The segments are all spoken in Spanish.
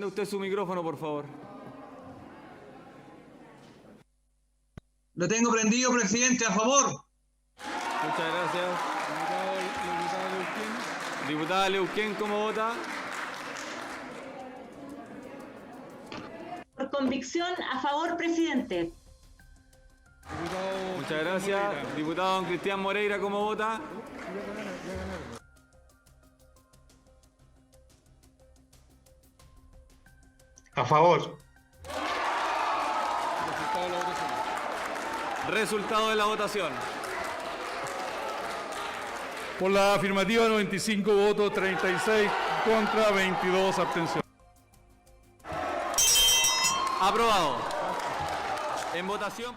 Prenda usted su micrófono, por favor. Lo tengo prendido, presidente, a favor. Muchas gracias. Diputada Leuquén, ¿cómo vota? Por convicción, a favor, presidente. Muchas gracias. Diputado don Cristian Moreira, ¿cómo vota? A favor. Resultado de la votación. Por la afirmativa, 95 votos, 36 contra, 22 abstenciones. Aprobado. En votación.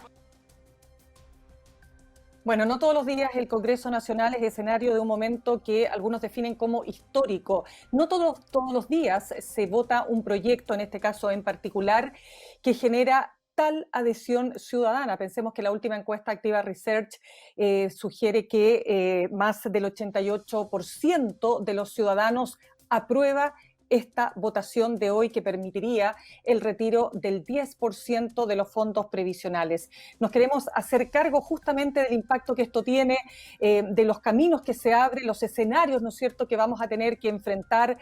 Bueno, no todos los días el Congreso Nacional es escenario de un momento que algunos definen como histórico. No todos los días se vota un proyecto, en este caso en particular, que genera tal adhesión ciudadana. Pensemos que la última encuesta Activa Research sugiere que más del 88% de los ciudadanos aprueba esta votación de hoy que permitiría el retiro del 10% de los fondos previsionales. Nos queremos hacer cargo justamente del impacto que esto tiene, de los caminos que se abren, los escenarios, ¿no es cierto?, que vamos a tener que enfrentar.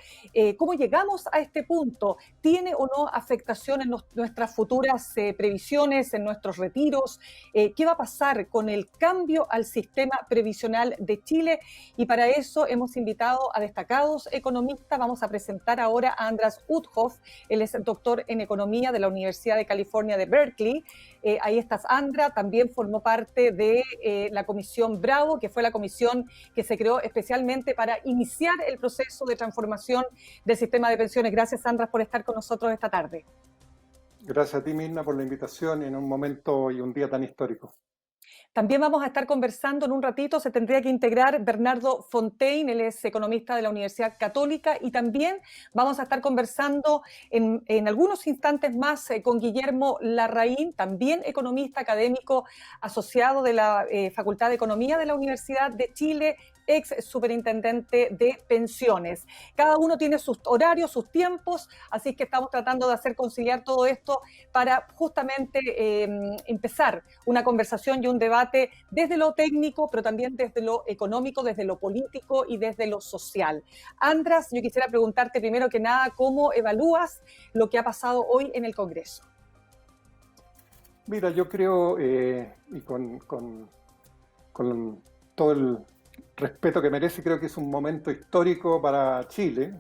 ¿Cómo llegamos a este punto? ¿Tiene o no afectación en nuestras futuras previsiones, en nuestros retiros? ¿Qué va a pasar con el cambio al sistema previsional de Chile? Y para eso hemos invitado a destacados economistas. Vamos a presentar ahora a András Uthoff. Él es doctor en economía de la Universidad de California de Berkeley. Ahí estás, Andra. También formó parte de la Comisión Bravo, que fue la comisión que se creó especialmente para iniciar el proceso de transformación del sistema de pensiones. Gracias, András, por estar con nosotros esta tarde. Gracias a ti, Mirna, por la invitación en un momento y un día tan histórico. También vamos a estar conversando en un ratito, se tendría que integrar Bernardo Fontaine, él es economista de la Universidad Católica, y también vamos a estar conversando en algunos instantes más con Guillermo Larraín, también economista académico asociado de la Facultad de Economía de la Universidad de Chile, ex superintendente de pensiones. Cada uno tiene sus horarios, sus tiempos, así que estamos tratando de hacer conciliar todo esto para justamente empezar una conversación y un debate desde lo técnico, pero también desde lo económico, desde lo político y desde lo social. András, yo quisiera preguntarte primero que nada, ¿cómo evalúas lo que ha pasado hoy en el Congreso? Mira, yo creo, y con todo el respeto que merece, creo que es un momento histórico para Chile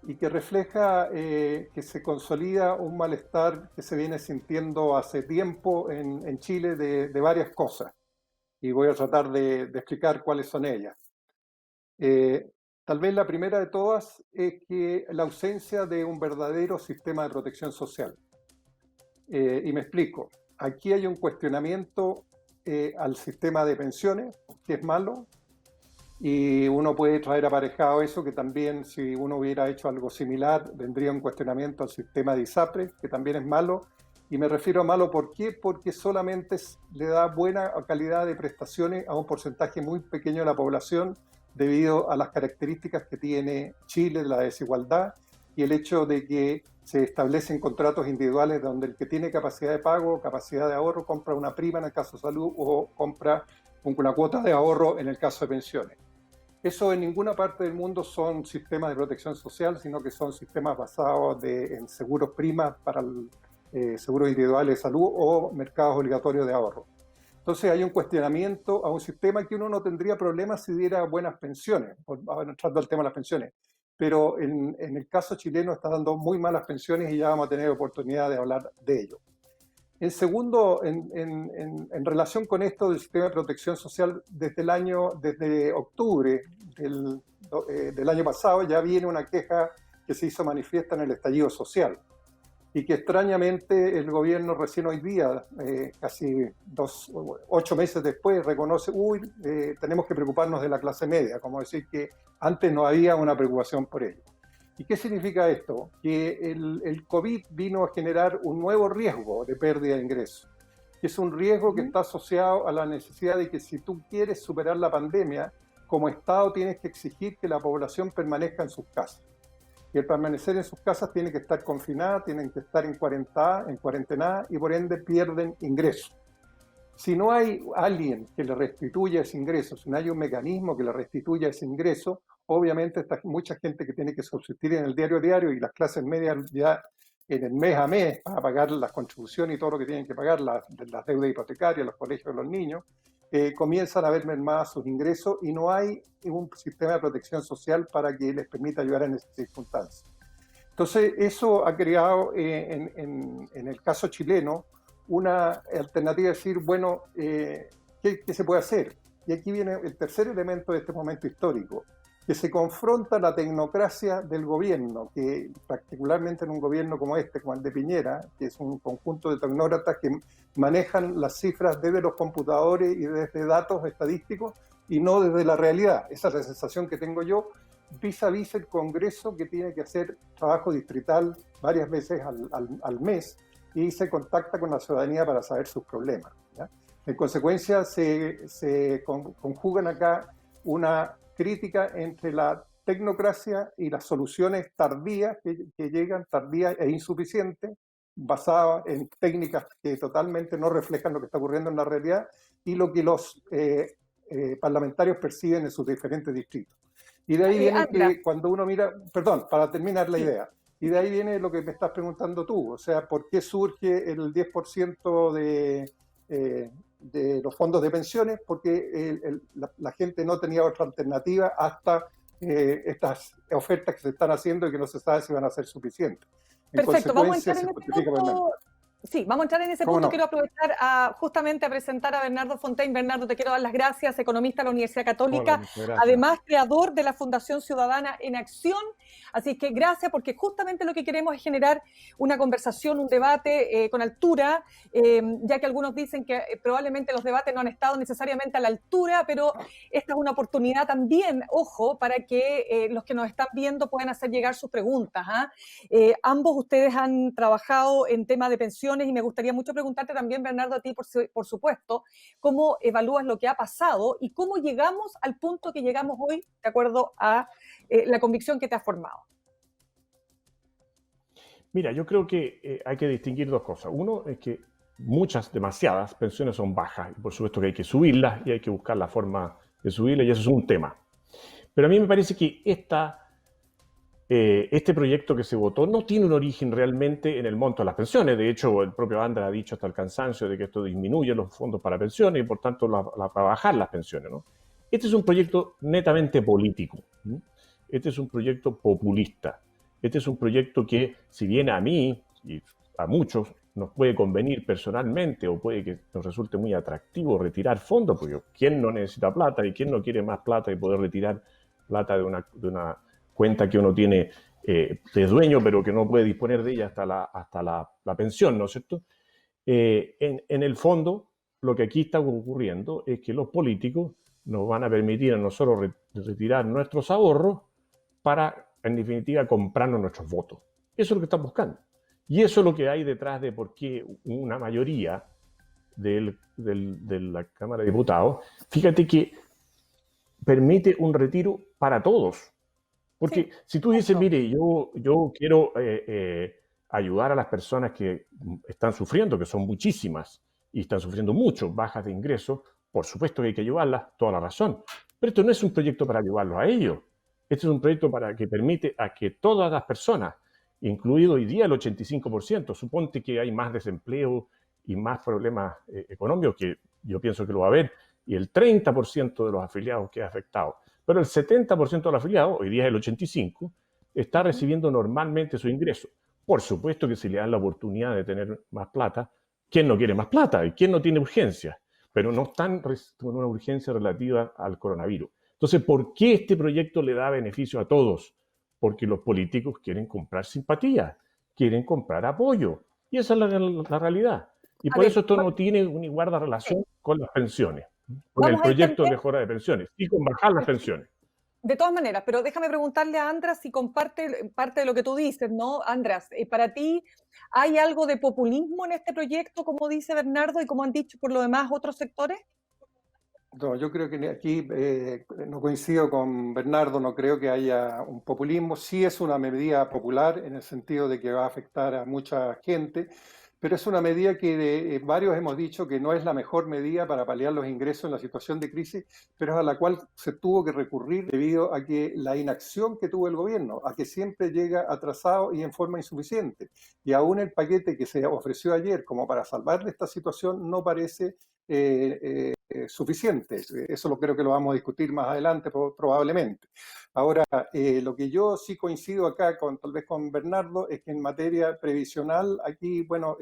y que refleja que se consolida un malestar que se viene sintiendo hace tiempo en Chile de varias cosas. Y voy a tratar de explicar cuáles son ellas. Tal vez la primera de todas es que la ausencia de un verdadero sistema de protección social. Y me explico. Aquí hay un cuestionamiento al sistema de pensiones, que es malo, y uno puede traer aparejado eso, que también si uno hubiera hecho algo similar, vendría un cuestionamiento al sistema de ISAPRE, que también es malo. Y me refiero a malo, ¿por qué? Porque solamente le da buena calidad de prestaciones a un porcentaje muy pequeño de la población debido a las características que tiene Chile, la desigualdad y el hecho de que se establecen contratos individuales donde el que tiene capacidad de pago, capacidad de ahorro, compra una prima en el caso de salud o compra una cuota de ahorro en el caso de pensiones. Eso en ninguna parte del mundo son sistemas de protección social, sino que son sistemas basados en seguros primas para seguros individuales de salud o mercados obligatorios de ahorro. Entonces hay un cuestionamiento a un sistema que uno no tendría problemas si diera buenas pensiones, entrando al tema de las pensiones. Pero en el caso chileno está dando muy malas pensiones y ya vamos a tener oportunidad de hablar de ello. En segundo, en relación con esto del sistema de protección social, desde octubre del año pasado ya viene una queja que se hizo manifiesta en el estallido social y que extrañamente el gobierno recién hoy día, casi 8 meses después, reconoce, tenemos que preocuparnos de la clase media, como decir que antes no había una preocupación por ello. ¿Y qué significa esto? Que el COVID vino a generar un nuevo riesgo de pérdida de ingresos, que es un riesgo que está asociado a la necesidad de que si tú quieres superar la pandemia, como Estado tienes que exigir que la población permanezca en sus casas. Y al permanecer en sus casas tienen que estar confinadas, tienen que estar en cuarentena y por ende pierden ingresos. Si no hay alguien que le restituya ese ingreso, si no hay un mecanismo que le restituya ese ingreso, obviamente está mucha gente que tiene que subsistir en el diario a diario y las clases medias ya en el mes a mes para pagar las contribuciones y todo lo que tienen que pagar, las deudas hipotecarias, los colegios de los niños, comienzan a ver mermados sus ingresos y no hay un sistema de protección social para que les permita ayudar en esas circunstancias. Entonces, eso ha creado en el caso chileno una alternativa de decir, bueno, ¿qué se puede hacer? Y aquí viene el tercer elemento de este momento histórico, que se confronta la tecnocracia del gobierno, que particularmente en un gobierno como este, como el de Piñera, que es un conjunto de tecnócratas que manejan las cifras desde los computadores y desde datos estadísticos y no desde la realidad. Esa es la sensación que tengo yo vis a vis el Congreso, que tiene que hacer trabajo distrital varias veces al mes y se contacta con la ciudadanía para saber sus problemas, ¿ya? En consecuencia, se conjugan acá una crítica entre la tecnocracia y las soluciones tardías que llegan, tardías e insuficientes, basadas en técnicas que totalmente no reflejan lo que está ocurriendo en la realidad y lo que los parlamentarios perciben en sus diferentes distritos. Y de ahí viene que cuando uno mira, perdón, para terminar la idea, y de ahí viene lo que me estás preguntando tú, o sea, ¿por qué surge el 10% de los fondos de pensiones? Porque la gente no tenía otra alternativa hasta estas ofertas que se están haciendo y que no se sabe si van a ser suficientes. Perfecto, vamos a entrar en ese punto. Sí, vamos a entrar en ese punto. No? Quiero aprovechar justamente a presentar a Bernardo Fontaine. Bernardo, te quiero dar las gracias, economista de la Universidad Católica, además creador de la Fundación Ciudadana en Acción. Así que gracias, porque justamente lo que queremos es generar una conversación, un debate con altura, ya que algunos dicen que probablemente los debates no han estado necesariamente a la altura, pero esta es una oportunidad también, ojo, para que los que nos están viendo puedan hacer llegar sus preguntas. Ambos ustedes han trabajado en tema de pensiones y me gustaría mucho preguntarte también, Bernardo, a ti, por supuesto, cómo evalúas lo que ha pasado y cómo llegamos al punto que llegamos hoy, de acuerdo a la convicción que te ha formado. Mira, yo creo que hay que distinguir dos cosas. Uno es que demasiadas pensiones son bajas y por supuesto que hay que subirlas y hay que buscar la forma de subirlas y eso es un tema. Pero a mí me parece que este proyecto que se votó no tiene un origen realmente en el monto de las pensiones. De hecho, el propio Andra ha dicho hasta el cansancio de que esto disminuye los fondos para pensiones y por tanto va a bajar las pensiones, ¿no? Este es un proyecto netamente político. Este es un proyecto populista. Este es un proyecto que, si bien a mí y a muchos nos puede convenir personalmente o puede que nos resulte muy atractivo retirar fondos, porque ¿quién no necesita plata y quién no quiere más plata y poder retirar plata de una cuenta que uno tiene de dueño, pero que no puede disponer de ella hasta la pensión, ¿no es cierto? En el fondo, lo que aquí está ocurriendo es que los políticos nos van a permitir a nosotros retirar nuestros ahorros para, en definitiva, comprarnos nuestros votos. Eso es lo que están buscando. Y eso es lo que hay detrás de por qué una mayoría de la Cámara de Diputados, fíjate que permite un retiro para todos. Porque si tú dices, mire, yo quiero ayudar a las personas que están sufriendo, que son muchísimas, y están sufriendo mucho, bajas de ingresos, por supuesto que hay que ayudarlas, toda la razón. Pero esto no es un proyecto para ayudarlos a ellos. Este es un proyecto que permite a que todas las personas, incluido hoy día el 85%, suponte que hay más desempleo y más problemas económicos, que yo pienso que lo va a haber, y el 30% de los afiliados queda afectado. Pero el 70% de los afiliados, hoy día es el 85%, está recibiendo normalmente su ingreso. Por supuesto que si le dan la oportunidad de tener más plata, ¿quién no quiere más plata? ¿Y quién no tiene urgencia? Pero no están con una urgencia relativa al coronavirus. Entonces, ¿por qué este proyecto le da beneficio a todos? Porque los políticos quieren comprar simpatía, quieren comprar apoyo. Y esa es la realidad. Y por eso esto no tiene ni guarda relación con las pensiones, con el proyecto de mejora de pensiones y con bajar las pensiones. De todas maneras, pero déjame preguntarle a Andras si comparte parte de lo que tú dices, ¿no? Andras, para ti, ¿hay algo de populismo en este proyecto, como dice Bernardo, y como han dicho por lo demás otros sectores? No, yo creo que aquí no coincido con Bernardo, no creo que haya un populismo. Sí es una medida popular en el sentido de que va a afectar a mucha gente, pero es una medida que varios hemos dicho que no es la mejor medida para paliar los ingresos en la situación de crisis, pero es a la cual se tuvo que recurrir debido a que la inacción que tuvo el gobierno, a que siempre llega atrasado y en forma insuficiente. Y aún el paquete que se ofreció ayer como para salvar de esta situación no parece suficientes. Eso lo creo que lo vamos a discutir más adelante probablemente. Ahora, lo que yo sí coincido acá tal vez con Bernardo es que en materia previsional aquí, bueno,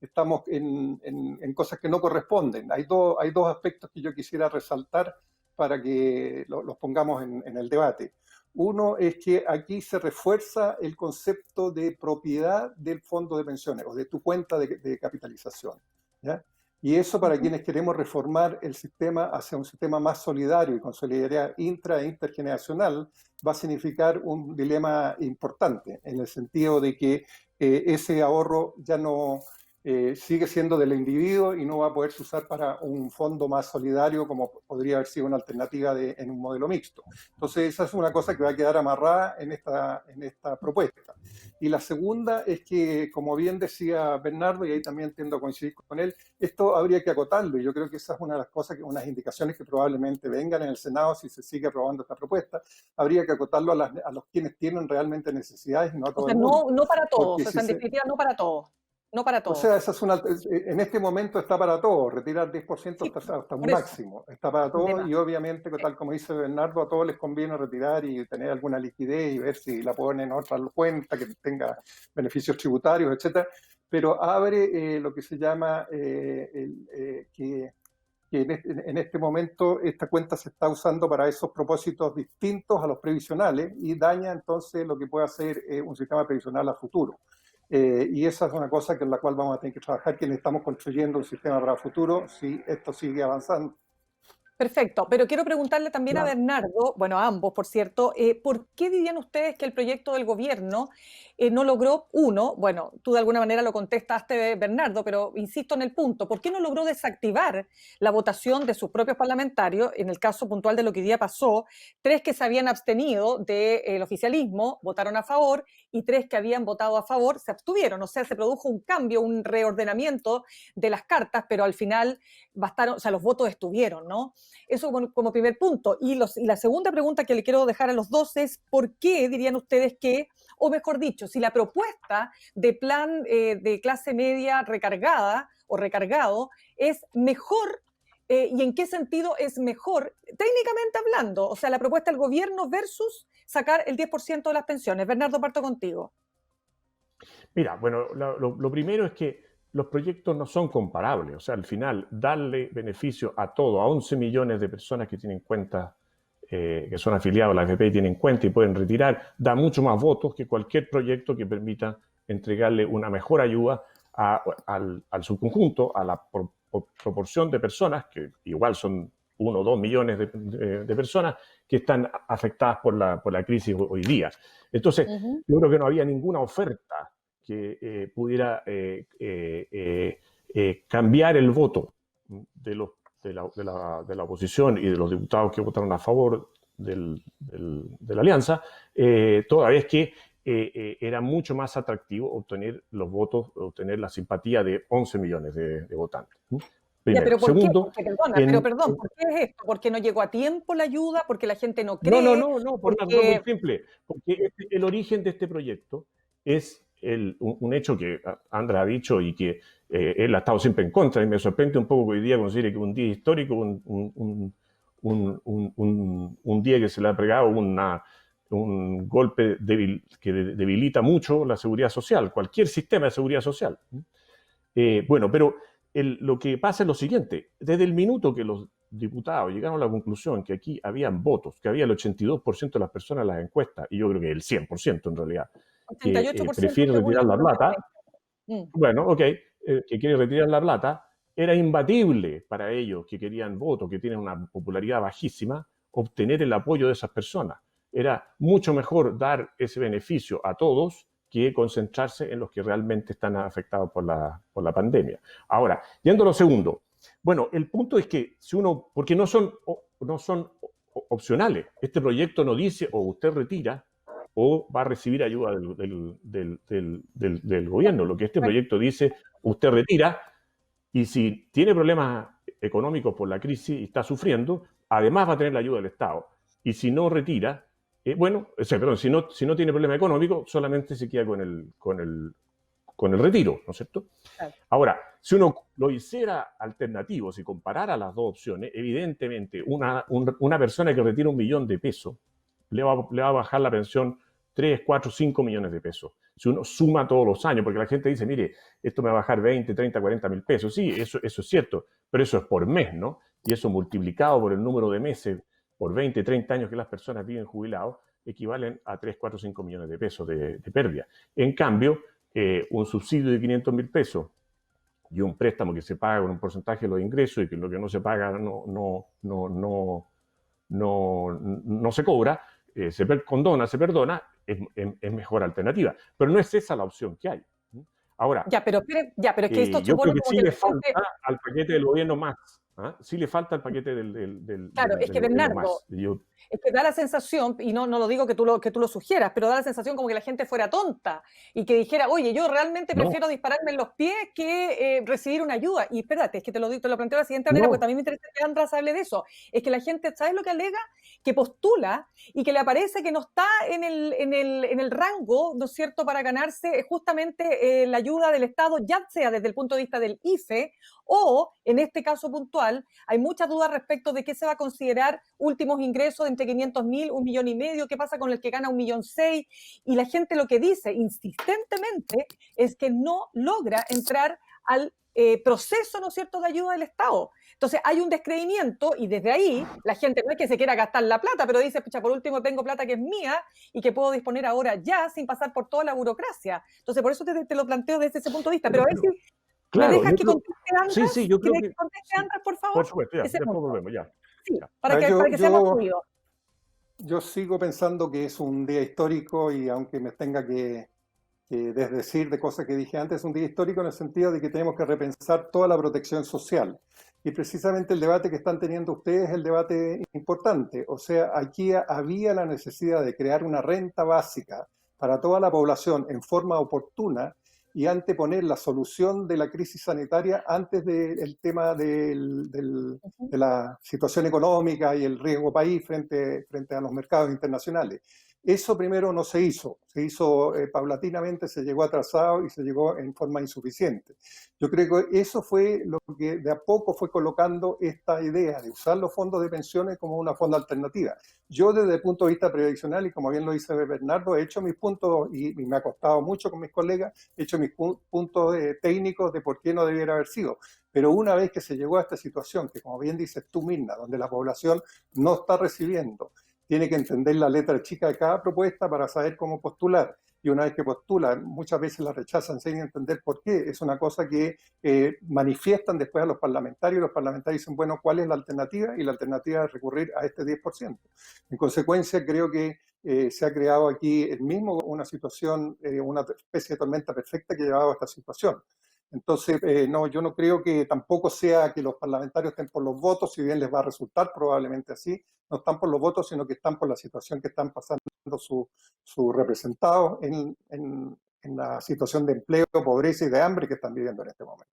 estamos en cosas que no corresponden. Hay dos aspectos que yo quisiera resaltar para que los pongamos en el debate. Uno es que aquí se refuerza el concepto de propiedad del fondo de pensiones o de tu cuenta de capitalización, ¿ya? Y eso para quienes queremos reformar el sistema hacia un sistema más solidario y con solidaridad e intergeneracional, va a significar un dilema importante en el sentido de que ese ahorro ya no sigue siendo del individuo y no va a poderse usar para un fondo más solidario como podría haber sido una alternativa en un modelo mixto. Entonces esa es una cosa que va a quedar amarrada en esta propuesta. Y la segunda es que, como bien decía Bernardo, y ahí también tiendo a coincidir con él, esto habría que acotarlo, y yo creo que esa es una de las cosas, unas indicaciones que probablemente vengan en el Senado si se sigue aprobando esta propuesta, habría que acotarlo a los quienes tienen realmente necesidades y no a todo el mundo. No para todos, Porque en definitiva no para todos. No para todos. O sea, en este momento está para todos, retirar 10% Sí, hasta un máximo, está para todos y obviamente, tal como dice Bernardo, a todos les conviene retirar y tener alguna liquidez y ver si la ponen en otra cuenta que tenga beneficios tributarios, etcétera, pero abre lo que se llama que en este momento esta cuenta se está usando para esos propósitos distintos a los previsionales y daña entonces lo que puede hacer un sistema previsional a futuro. Y esa es una cosa en la cual vamos a tener que trabajar, quienes estamos construyendo un sistema para el futuro, si esto sigue avanzando. Perfecto, pero quiero preguntarle también a Bernardo, bueno, a ambos, por cierto, ¿por qué dirían ustedes que el proyecto del gobierno no logró, bueno, tú de alguna manera lo contestaste, Bernardo, pero insisto en el punto, ¿por qué no logró desactivar la votación de sus propios parlamentarios, en el caso puntual de lo que hoy día pasó, 3 que se habían abstenido del oficialismo votaron a favor y 3 que habían votado a favor se abstuvieron? O sea, se produjo un cambio, un reordenamiento de las cartas, pero al final bastaron, o sea, los votos estuvieron, ¿no? Eso como primer punto. Y la segunda pregunta que le quiero dejar a los dos es, ¿por qué dirían ustedes que, o mejor dicho, si la propuesta de plan de clase media recargada o recargado es mejor, y en qué sentido es mejor, técnicamente hablando, o sea, la propuesta del gobierno versus sacar el 10% de las pensiones? Bernardo, parto contigo. Mira, bueno, lo primero es que los proyectos no son comparables. O sea, al final, darle beneficio a todo, a 11 millones de personas que tienen cuentas, que son afiliados a la AFP y tienen cuenta y pueden retirar, da mucho más votos que cualquier proyecto que permita entregarle una mejor ayuda al subconjunto, a la proporción de personas, que igual son 1 o 2 millones de personas que están afectadas por la crisis hoy día. Entonces, yo creo que no había ninguna oferta que pudiera cambiar el voto de la oposición y de los diputados que votaron a favor de la alianza, toda vez que era mucho más atractivo obtener los votos, obtener la simpatía de 11 millones de votantes. Primero. Ya, pero ¿por Segundo, qué? Perdón, ¿por qué es esto? ¿Porque no llegó a tiempo la ayuda? ¿Porque la gente no cree? No, por una razón muy simple. Porque el origen de este proyecto es un hecho que Andra ha dicho y que él ha estado siempre en contra, y me sorprende un poco que hoy día considere que un día histórico, un día que se le ha pegado un golpe que debilita mucho la seguridad social, cualquier sistema de seguridad social. Bueno, pero lo que pasa es lo siguiente: desde el minuto que los diputados llegaron a la conclusión que aquí habían votos, que había el 82% de las personas en las encuestas, y yo creo que el 100% en realidad, que prefiere retirar la plata, bueno, ok, que quiere retirar la plata, era imbatible para ellos, que querían votos, que tienen una popularidad bajísima, obtener el apoyo de esas personas. Era mucho mejor dar ese beneficio a todos que concentrarse en los que realmente están afectados por la pandemia. Ahora, yendo a lo segundo, Bueno, el punto es que si uno, porque no son opcionales. Este proyecto no dice o usted retira o va a recibir ayuda del gobierno. Lo que este proyecto dice, usted retira y si tiene problemas económicos por la crisis y está sufriendo, además va a tener la ayuda del Estado. Y si no retira, si no tiene problema económico, solamente se queda con el retiro, ¿no es cierto? Claro. Ahora, si uno lo hiciera alternativo, si comparara las dos opciones, evidentemente una persona que retira 1 millón de pesos le va a bajar la pensión 3, 4, 5 millones de pesos. Si uno suma todos los años, porque la gente dice, mire, esto me va a bajar 20, 30, 40 mil pesos. Sí, eso es cierto, pero eso es por mes, ¿no? Y eso multiplicado por el número de meses, por 20, 30 años que las personas viven jubilados, equivalen a 3, 4, 5 millones de pesos de pérdida. En cambio, un subsidio de 500 mil pesos y un préstamo que se paga con un porcentaje de los ingresos y que lo que no se paga no se cobra, se perdona, es mejor alternativa. Pero no es esa la opción que hay. Ahora, pero es que esto yo creo que como sí que le falta al paquete del gobierno más. Sí le falta el paquete del Claro, es que Bernardo, es que da la sensación, y no lo digo que tú lo sugieras, pero da la sensación como que la gente fuera tonta y que dijera, oye, yo realmente prefiero dispararme en los pies que recibir una ayuda. Y espérate, es que te lo planteo de la siguiente manera, porque también me interesa que András hable de eso. Es que la gente, ¿sabes lo que alega? Que postula y que le aparece que no está en el rango, ¿no es cierto?, para ganarse justamente la ayuda del Estado, ya sea desde el punto de vista del IFE o, en este caso puntual, hay muchas dudas respecto de qué se va a considerar últimos ingresos de entre 500.000, 1,5 millones, qué pasa con el que gana 1,6 millones, y la gente lo que dice insistentemente es que no logra entrar al proceso, ¿no es cierto?, de ayuda del Estado. Entonces hay un descreimiento y desde ahí la gente no es que se quiera gastar la plata, pero dice, pucha, por último tengo plata que es mía y que puedo disponer ahora ya sin pasar por toda la burocracia. Entonces por eso te lo planteo desde ese punto de vista. Pero a ver si claro, ¿me dejas que conteste András? Sí, yo creo que conteste András, por favor. Por supuesto, ya, después volvemos, ya. Sí, para que seamos fluidos. Yo sigo pensando que es un día histórico y aunque me tenga que desdecir de cosas que dije antes, es un día histórico en el sentido de que tenemos que repensar toda la protección social. Y precisamente el debate que están teniendo ustedes es el debate importante. O sea, aquí había la necesidad de crear una renta básica para toda la población en forma oportuna y anteponer la solución de la crisis sanitaria antes del tema de la situación económica y el riesgo país frente a los mercados internacionales. Eso primero no se hizo paulatinamente, se llegó atrasado y se llegó en forma insuficiente. Yo creo que eso fue lo que de a poco fue colocando esta idea de usar los fondos de pensiones como una fonda alternativa. Yo desde el punto de vista previsional, y como bien lo dice Bernardo, he hecho mis puntos, y me ha costado mucho con mis colegas, he hecho mis puntos técnicos de por qué no debiera haber sido. Pero una vez que se llegó a esta situación, que como bien dices tú, Mirna, donde la población no está recibiendo, tiene que entender la letra chica de cada propuesta para saber cómo postular. Y una vez que postulan, muchas veces la rechazan sin entender por qué. Es una cosa que manifiestan después a los parlamentarios. Los parlamentarios dicen, bueno, ¿cuál es la alternativa? Y la alternativa es recurrir a este 10%. En consecuencia, creo que se ha creado aquí una situación, una especie de tormenta perfecta que ha llevado a esta situación. Entonces, yo no creo que tampoco sea que los parlamentarios estén por los votos, si bien les va a resultar probablemente así, no están por los votos, sino que están por la situación que están pasando sus representados en la situación de empleo, pobreza y de hambre que están viviendo en este momento.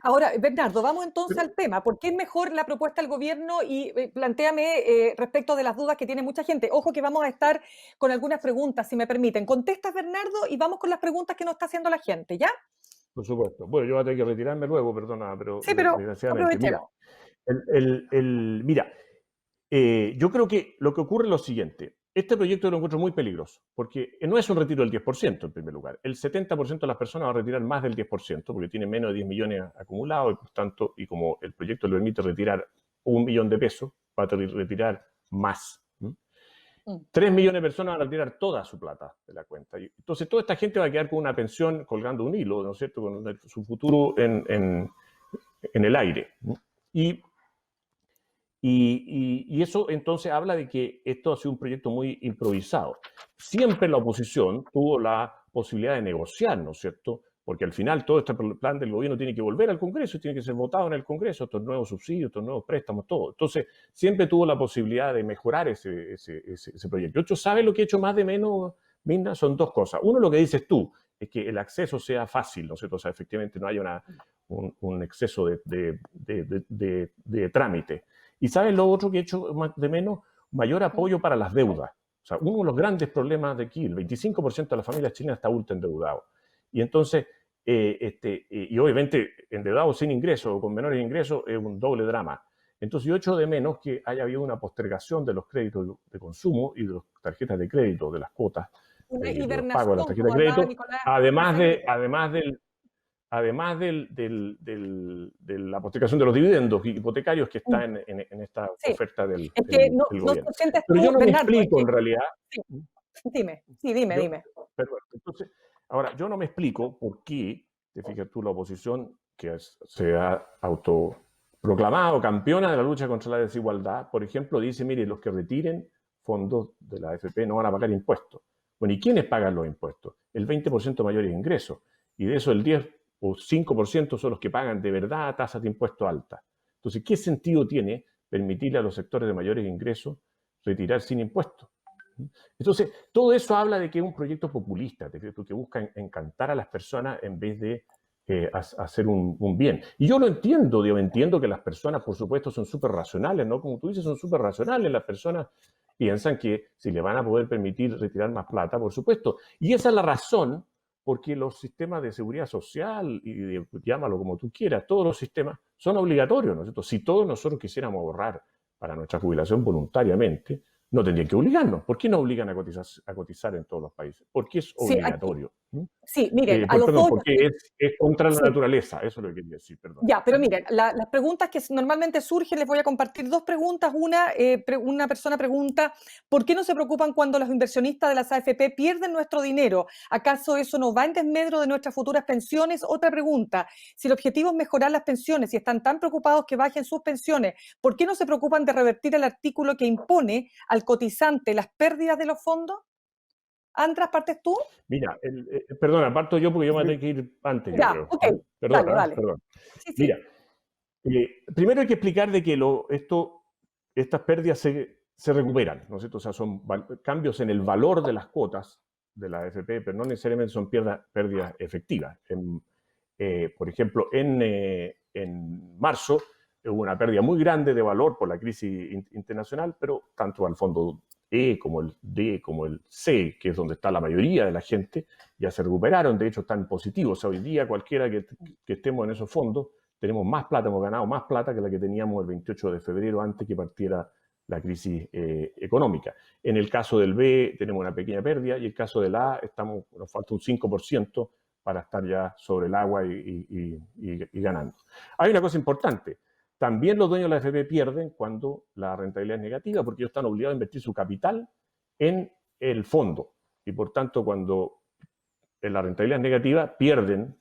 Ahora, Bernardo, vamos entonces al tema. ¿Por qué es mejor la propuesta del gobierno? Y plantéame respecto de las dudas que tiene mucha gente. Ojo que vamos a estar con algunas preguntas, si me permiten. Contestas, Bernardo, y vamos con las preguntas que nos está haciendo la gente, ¿ya? Por supuesto. Bueno, yo voy a tener que retirarme luego, perdona, pero... Sí, pero aprovechemos. Mira, yo creo que lo que ocurre es lo siguiente. Este proyecto lo encuentro muy peligroso, porque no es un retiro del 10% en primer lugar. El 70% de las personas va a retirar más del 10%, porque tiene menos de 10 millones acumulados, y por tanto, y como el proyecto le permite retirar 1 millón de pesos, va a retirar más. 3 millones de personas van a retirar toda su plata de la cuenta. Entonces, toda esta gente va a quedar con una pensión colgando un hilo, ¿no es cierto?, con su futuro en el aire. Y eso entonces habla de que esto ha sido un proyecto muy improvisado. Siempre la oposición tuvo la posibilidad de negociar, ¿no es cierto?, porque al final todo este plan del gobierno tiene que volver al Congreso, tiene que ser votado en el Congreso, estos nuevos subsidios, estos nuevos préstamos, todo. Entonces, siempre tuvo la posibilidad de mejorar ese proyecto. Otro sabe lo que he hecho más de menos, Mirna, son dos cosas. Uno, lo que dices tú, es que el acceso sea fácil, ¿no es cierto? O sea, efectivamente no haya un exceso de trámite. Y ¿sabes lo otro que he hecho más de menos? Mayor apoyo para las deudas. O sea, uno de los grandes problemas de aquí, el 25% de las familias chilenas está ultra endeudado. Y entonces, y obviamente endeudado sin ingresos o con menores ingresos es un doble drama. Entonces yo echo de menos que haya habido una postergación de los créditos de consumo y de las tarjetas de crédito, de las cuotas, Una de los hibernación, pagos de las tarjetas de como hablaba crédito, Nicolás. además de la postergación de los dividendos hipotecarios que está en esta Sí. oferta del Es que no gobierno. sientes Pero tú, yo no me Bernardo, explico es en que- realidad. Dime, Pero, entonces, ahora, yo no me explico por qué, te fijas tú, la oposición que se ha autoproclamado campeona de la lucha contra la desigualdad, por ejemplo, dice, mire, los que retiren fondos de la AFP no van a pagar impuestos. Bueno, ¿y quiénes pagan los impuestos? El 20% mayores ingresos. Y de eso el 10 o 5% son los que pagan de verdad tasas de impuesto altas. Entonces, ¿qué sentido tiene permitirle a los sectores de mayores ingresos retirar sin impuestos? Entonces, todo eso habla de que es un proyecto populista, que busca encantar a las personas en vez de hacer un bien. Y yo lo entiendo, entiendo que las personas, por supuesto, son súper racionales, ¿no? Como tú dices, son súper racionales. Las personas piensan que si le van a poder permitir retirar más plata, por supuesto. Y esa es la razón porque los sistemas de seguridad social, llámalo como tú quieras, todos los sistemas son obligatorios, ¿no es cierto? Si todos nosotros quisiéramos ahorrar para nuestra jubilación voluntariamente, no tendrían que obligarnos. ¿Por qué no obligan a cotizar en todos los países? Porque es obligatorio. Sí, miren, a los Perdón, dos... porque es contra la Sí. naturaleza, eso es lo que quería decir, perdón. Ya, pero miren, las preguntas que normalmente surgen, les voy a compartir dos preguntas. Una persona pregunta, ¿por qué no se preocupan cuando los inversionistas de las AFP pierden nuestro dinero? ¿Acaso eso no va en desmedro de nuestras futuras pensiones? Otra pregunta, si el objetivo es mejorar las pensiones y están tan preocupados que bajen sus pensiones, ¿por qué no se preocupan de revertir el artículo que impone al cotizante las pérdidas de los fondos? András, ¿partes tú? Mira, perdona, parto yo porque yo me tengo que ir antes, yo Ya, creo. ok, Perdón, dale. perdón. Sí. Mira, primero hay que explicar de que estas pérdidas se recuperan, ¿no es cierto? O sea, son cambios en el valor de las cuotas de la AFP, pero no necesariamente son pérdidas efectivas. Por ejemplo, en marzo hubo una pérdida muy grande de valor por la crisis internacional, pero tanto al fondo E como el D como el C, que es donde está la mayoría de la gente, ya se recuperaron, de hecho están positivos. O sea, hoy día cualquiera que estemos en esos fondos, tenemos más plata, hemos ganado más plata que la que teníamos el 28 de febrero antes que partiera la crisis económica. En el caso del B tenemos una pequeña pérdida y en el caso del A nos falta un 5% para estar ya sobre el agua y ganando. Hay una cosa importante. También los dueños de la AFP pierden cuando la rentabilidad es negativa porque ellos están obligados a invertir su capital en el fondo. Y por tanto, cuando la rentabilidad es negativa, pierden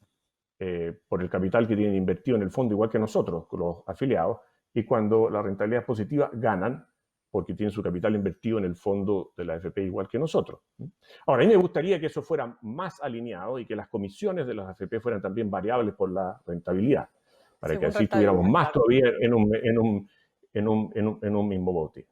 por el capital que tienen invertido en el fondo, igual que nosotros, los afiliados. Y cuando la rentabilidad es positiva, ganan porque tienen su capital invertido en el fondo de la AFP igual que nosotros. Ahora, a mí me gustaría que eso fuera más alineado y que las comisiones de las AFP fueran también variables por la rentabilidad, para que así tuviéramos más todavía en un mismo bote.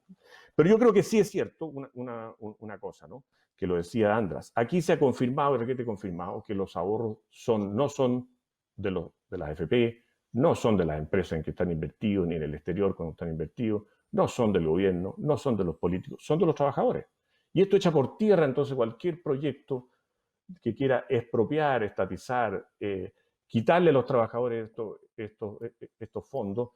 Pero yo creo que sí es cierto una cosa, ¿no? Que lo decía András. Aquí se ha confirmado, y requete confirmado, que los ahorros no son de las AFP, no son de las empresas en que están invertidos, ni en el exterior cuando están invertidos, no son del gobierno, no son de los políticos, son de los trabajadores. Y esto echa por tierra entonces cualquier proyecto que quiera expropiar, estatizar, quitarle a los trabajadores estos fondos,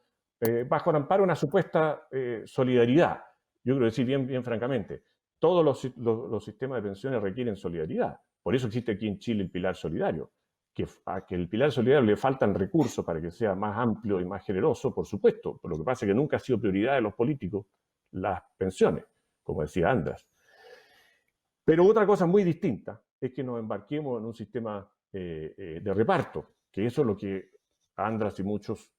bajo el amparo de una supuesta solidaridad. Yo quiero decir bien francamente, todos los sistemas de pensiones requieren solidaridad. Por eso existe aquí en Chile el pilar solidario. Que el pilar solidario le faltan recursos para que sea más amplio y más generoso, por supuesto. Pero lo que pasa es que nunca ha sido prioridad de los políticos las pensiones, como decía András. Pero otra cosa muy distinta es que nos embarquemos en un sistema de reparto, que eso es lo que András y muchos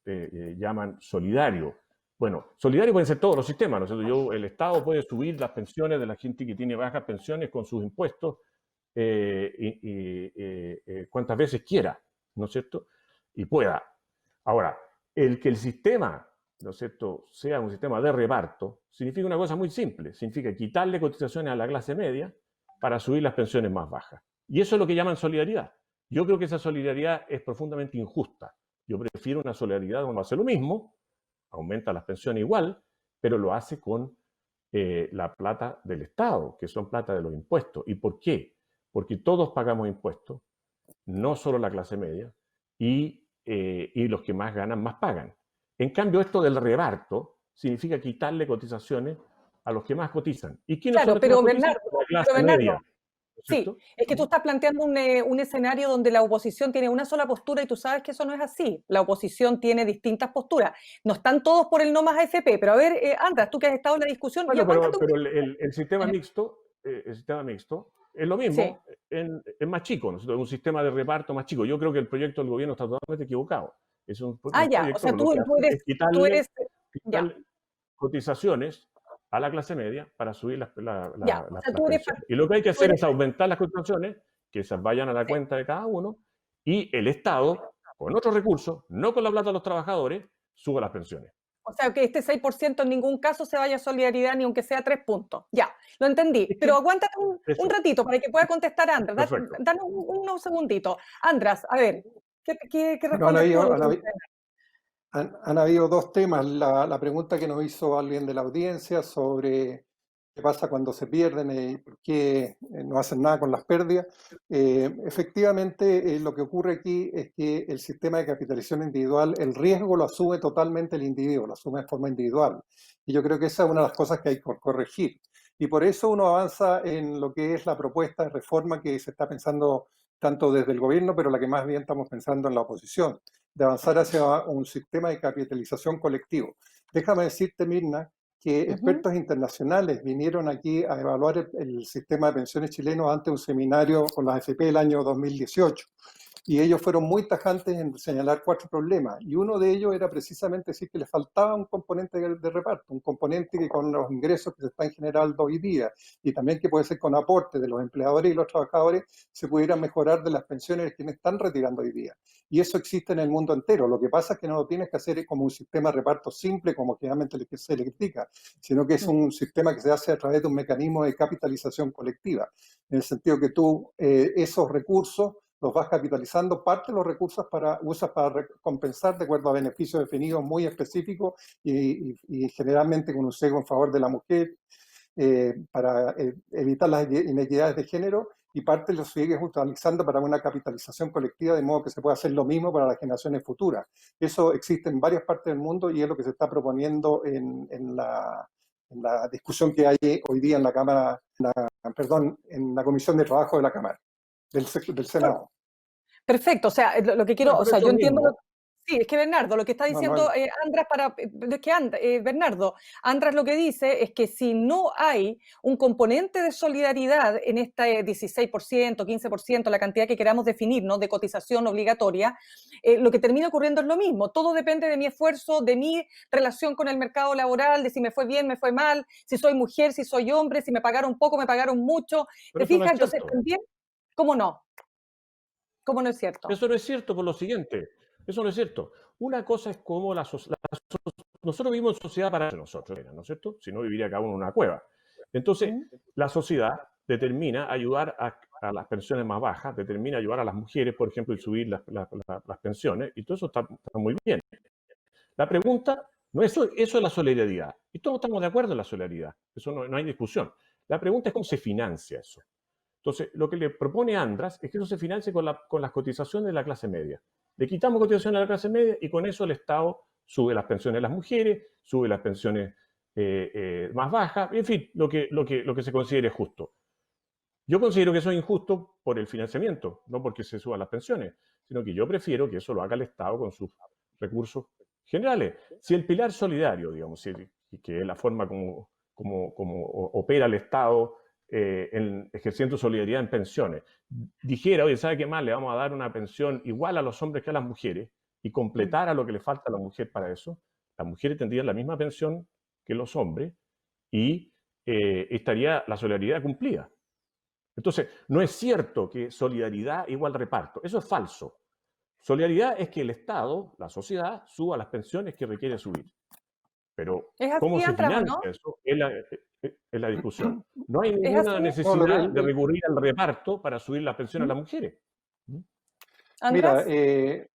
llaman solidario. Bueno, solidario pueden ser todos los sistemas, ¿no es cierto? El Estado puede subir las pensiones de la gente que tiene bajas pensiones con sus impuestos cuantas veces quiera. ¿no es cierto? Y pueda. Ahora, el que el sistema, ¿no es cierto?, sea un sistema de reparto, significa una cosa muy simple. Significa quitarle cotizaciones a la clase media para subir las pensiones más bajas. Y eso es lo que llaman solidaridad. Yo creo que esa solidaridad es profundamente injusta. Yo prefiero una solidaridad donde hace lo mismo, aumenta las pensiones igual, pero lo hace con la plata del Estado, que son plata de los impuestos. ¿Y por qué? Porque todos pagamos impuestos, no solo la clase media, y los que más ganan más pagan. En cambio, esto del reparto significa quitarle cotizaciones a los que más cotizan. ¿Y quiénes son Claro, los que pero más cotizan? Bernardo, La clase media. sí, es que tú estás planteando un escenario donde la oposición tiene una sola postura y tú sabes que eso no es así. La oposición tiene distintas posturas. No están todos por el no más AFP, pero a ver, András, tú que has estado en la discusión, Bueno, y aguántate pero un- el sistema mixto es lo mismo, es más chico, ¿no? Es un sistema de reparto más chico. Yo creo que el proyecto del gobierno está totalmente equivocado. Es un ya, proyecto o sea, que lo que hace es tú quitarle eres, ya, cotizaciones a la clase media para subir las ya, o sea, tú eres, pensiones. Y lo que hay que tú hacer eres, es aumentar las cotizaciones, que esas vayan a la cuenta de cada uno, y el Estado, con otros recursos, no con la plata de los trabajadores, suba las pensiones. o sea, que este 6% en ningún caso se vaya a solidaridad, ni aunque sea 3 puntos. Ya, lo entendí. Pero aguántate un ratito para que pueda contestar András. Perfecto. Danos unos segunditos. András, a ver, ¿qué Bueno, respondes tú? han habido dos temas. La pregunta que nos hizo alguien de la audiencia sobre qué pasa cuando se pierden y por qué no hacen nada con las pérdidas. Efectivamente, lo que ocurre aquí es que el sistema de capitalización individual, el riesgo lo asume totalmente el individuo, lo asume de forma individual. Y yo creo que esa es una de las cosas que hay que corregir. Y por eso uno avanza en lo que es la propuesta de reforma que se está pensando tanto desde el gobierno, pero la que más bien estamos pensando en la oposición, de avanzar hacia un sistema de capitalización colectivo. Déjame decirte, Mirna, que expertos internacionales vinieron aquí a evaluar el sistema de pensiones chileno ante un seminario con la AFP el año 2018. Y ellos fueron muy tajantes en señalar 4 problemas. Y uno de ellos era precisamente decir que le faltaba un componente de reparto, un componente que con los ingresos que se están generando hoy día y también que puede ser con aporte de los empleadores y los trabajadores, se pudieran mejorar de las pensiones de quienes están retirando hoy día. Y eso existe en el mundo entero. Lo que pasa es que no lo tienes que hacer como un sistema de reparto simple, como generalmente se le critica, sino que es un sistema que se hace a través de un mecanismo de capitalización colectiva, en el sentido que tú esos recursos los vas capitalizando, parte de los recursos usas para compensar de acuerdo a beneficios definidos muy específicos y generalmente con un sesgo en favor de la mujer para evitar las inequidades de género, y parte los sigues utilizando para una capitalización colectiva, de modo que se pueda hacer lo mismo para las generaciones futuras. Eso existe en varias partes del mundo y es lo que se está proponiendo en la discusión que hay hoy día en la Cámara, en la Comisión de Trabajo de la Cámara, del Senado. Perfecto, o sea, lo que quiero, Bueno, o sea, yo entiendo, mismo, sí, es que Bernardo, lo que está diciendo András Bernardo, András lo que dice es que si no hay un componente de solidaridad en este 16%, 15%, la cantidad que queramos definir, ¿no?, de cotización obligatoria, lo que termina ocurriendo es lo mismo. Todo depende de mi esfuerzo, de mi relación con el mercado laboral, de si me fue bien, me fue mal, si soy mujer, si soy hombre, si me pagaron poco, me pagaron mucho. pero ¿Te eso no fijas? es Entonces, cierto. también, ¿cómo no? ¿Cómo no es cierto? Eso no es cierto por lo siguiente. Eso no es cierto. Una cosa es como nosotros vivimos en sociedad para nosotros, ¿no es cierto? Si no, viviría cada uno en una cueva. Entonces, la sociedad determina ayudar a las pensiones más bajas, determina ayudar a las mujeres, por ejemplo, y subir las pensiones, y todo eso está muy bien. La pregunta, no eso es la solidaridad. Y todos estamos de acuerdo en la solidaridad. Eso no hay discusión. La pregunta es cómo se financia eso. Entonces, lo que le propone András es que eso se financie con las cotizaciones de la clase media. Le quitamos cotizaciones a la clase media y con eso el Estado sube las pensiones de las mujeres, sube las pensiones más bajas, en fin, lo que se considere justo. Yo considero que eso es injusto por el financiamiento, no porque se suban las pensiones, sino que yo prefiero que eso lo haga el Estado con sus recursos generales. Si el pilar solidario, digamos, que es la forma como opera el Estado, ejerciendo solidaridad en pensiones, dijera, oye, ¿sabe qué más? Le vamos a dar una pensión igual a los hombres que a las mujeres y completara lo que le falta a la mujer para eso, las mujeres tendrían la misma pensión que los hombres y estaría la solidaridad cumplida. Entonces, no es cierto que solidaridad igual reparto. Eso es falso. Solidaridad es que el Estado, la sociedad, suba las pensiones que requiere subir. Pero ¿Es así, cómo se András, o financia no? eso es la discusión. No hay ¿Es ninguna así, necesidad de recurrir al reparto para subir las pensiones a las mujeres. Mira, András?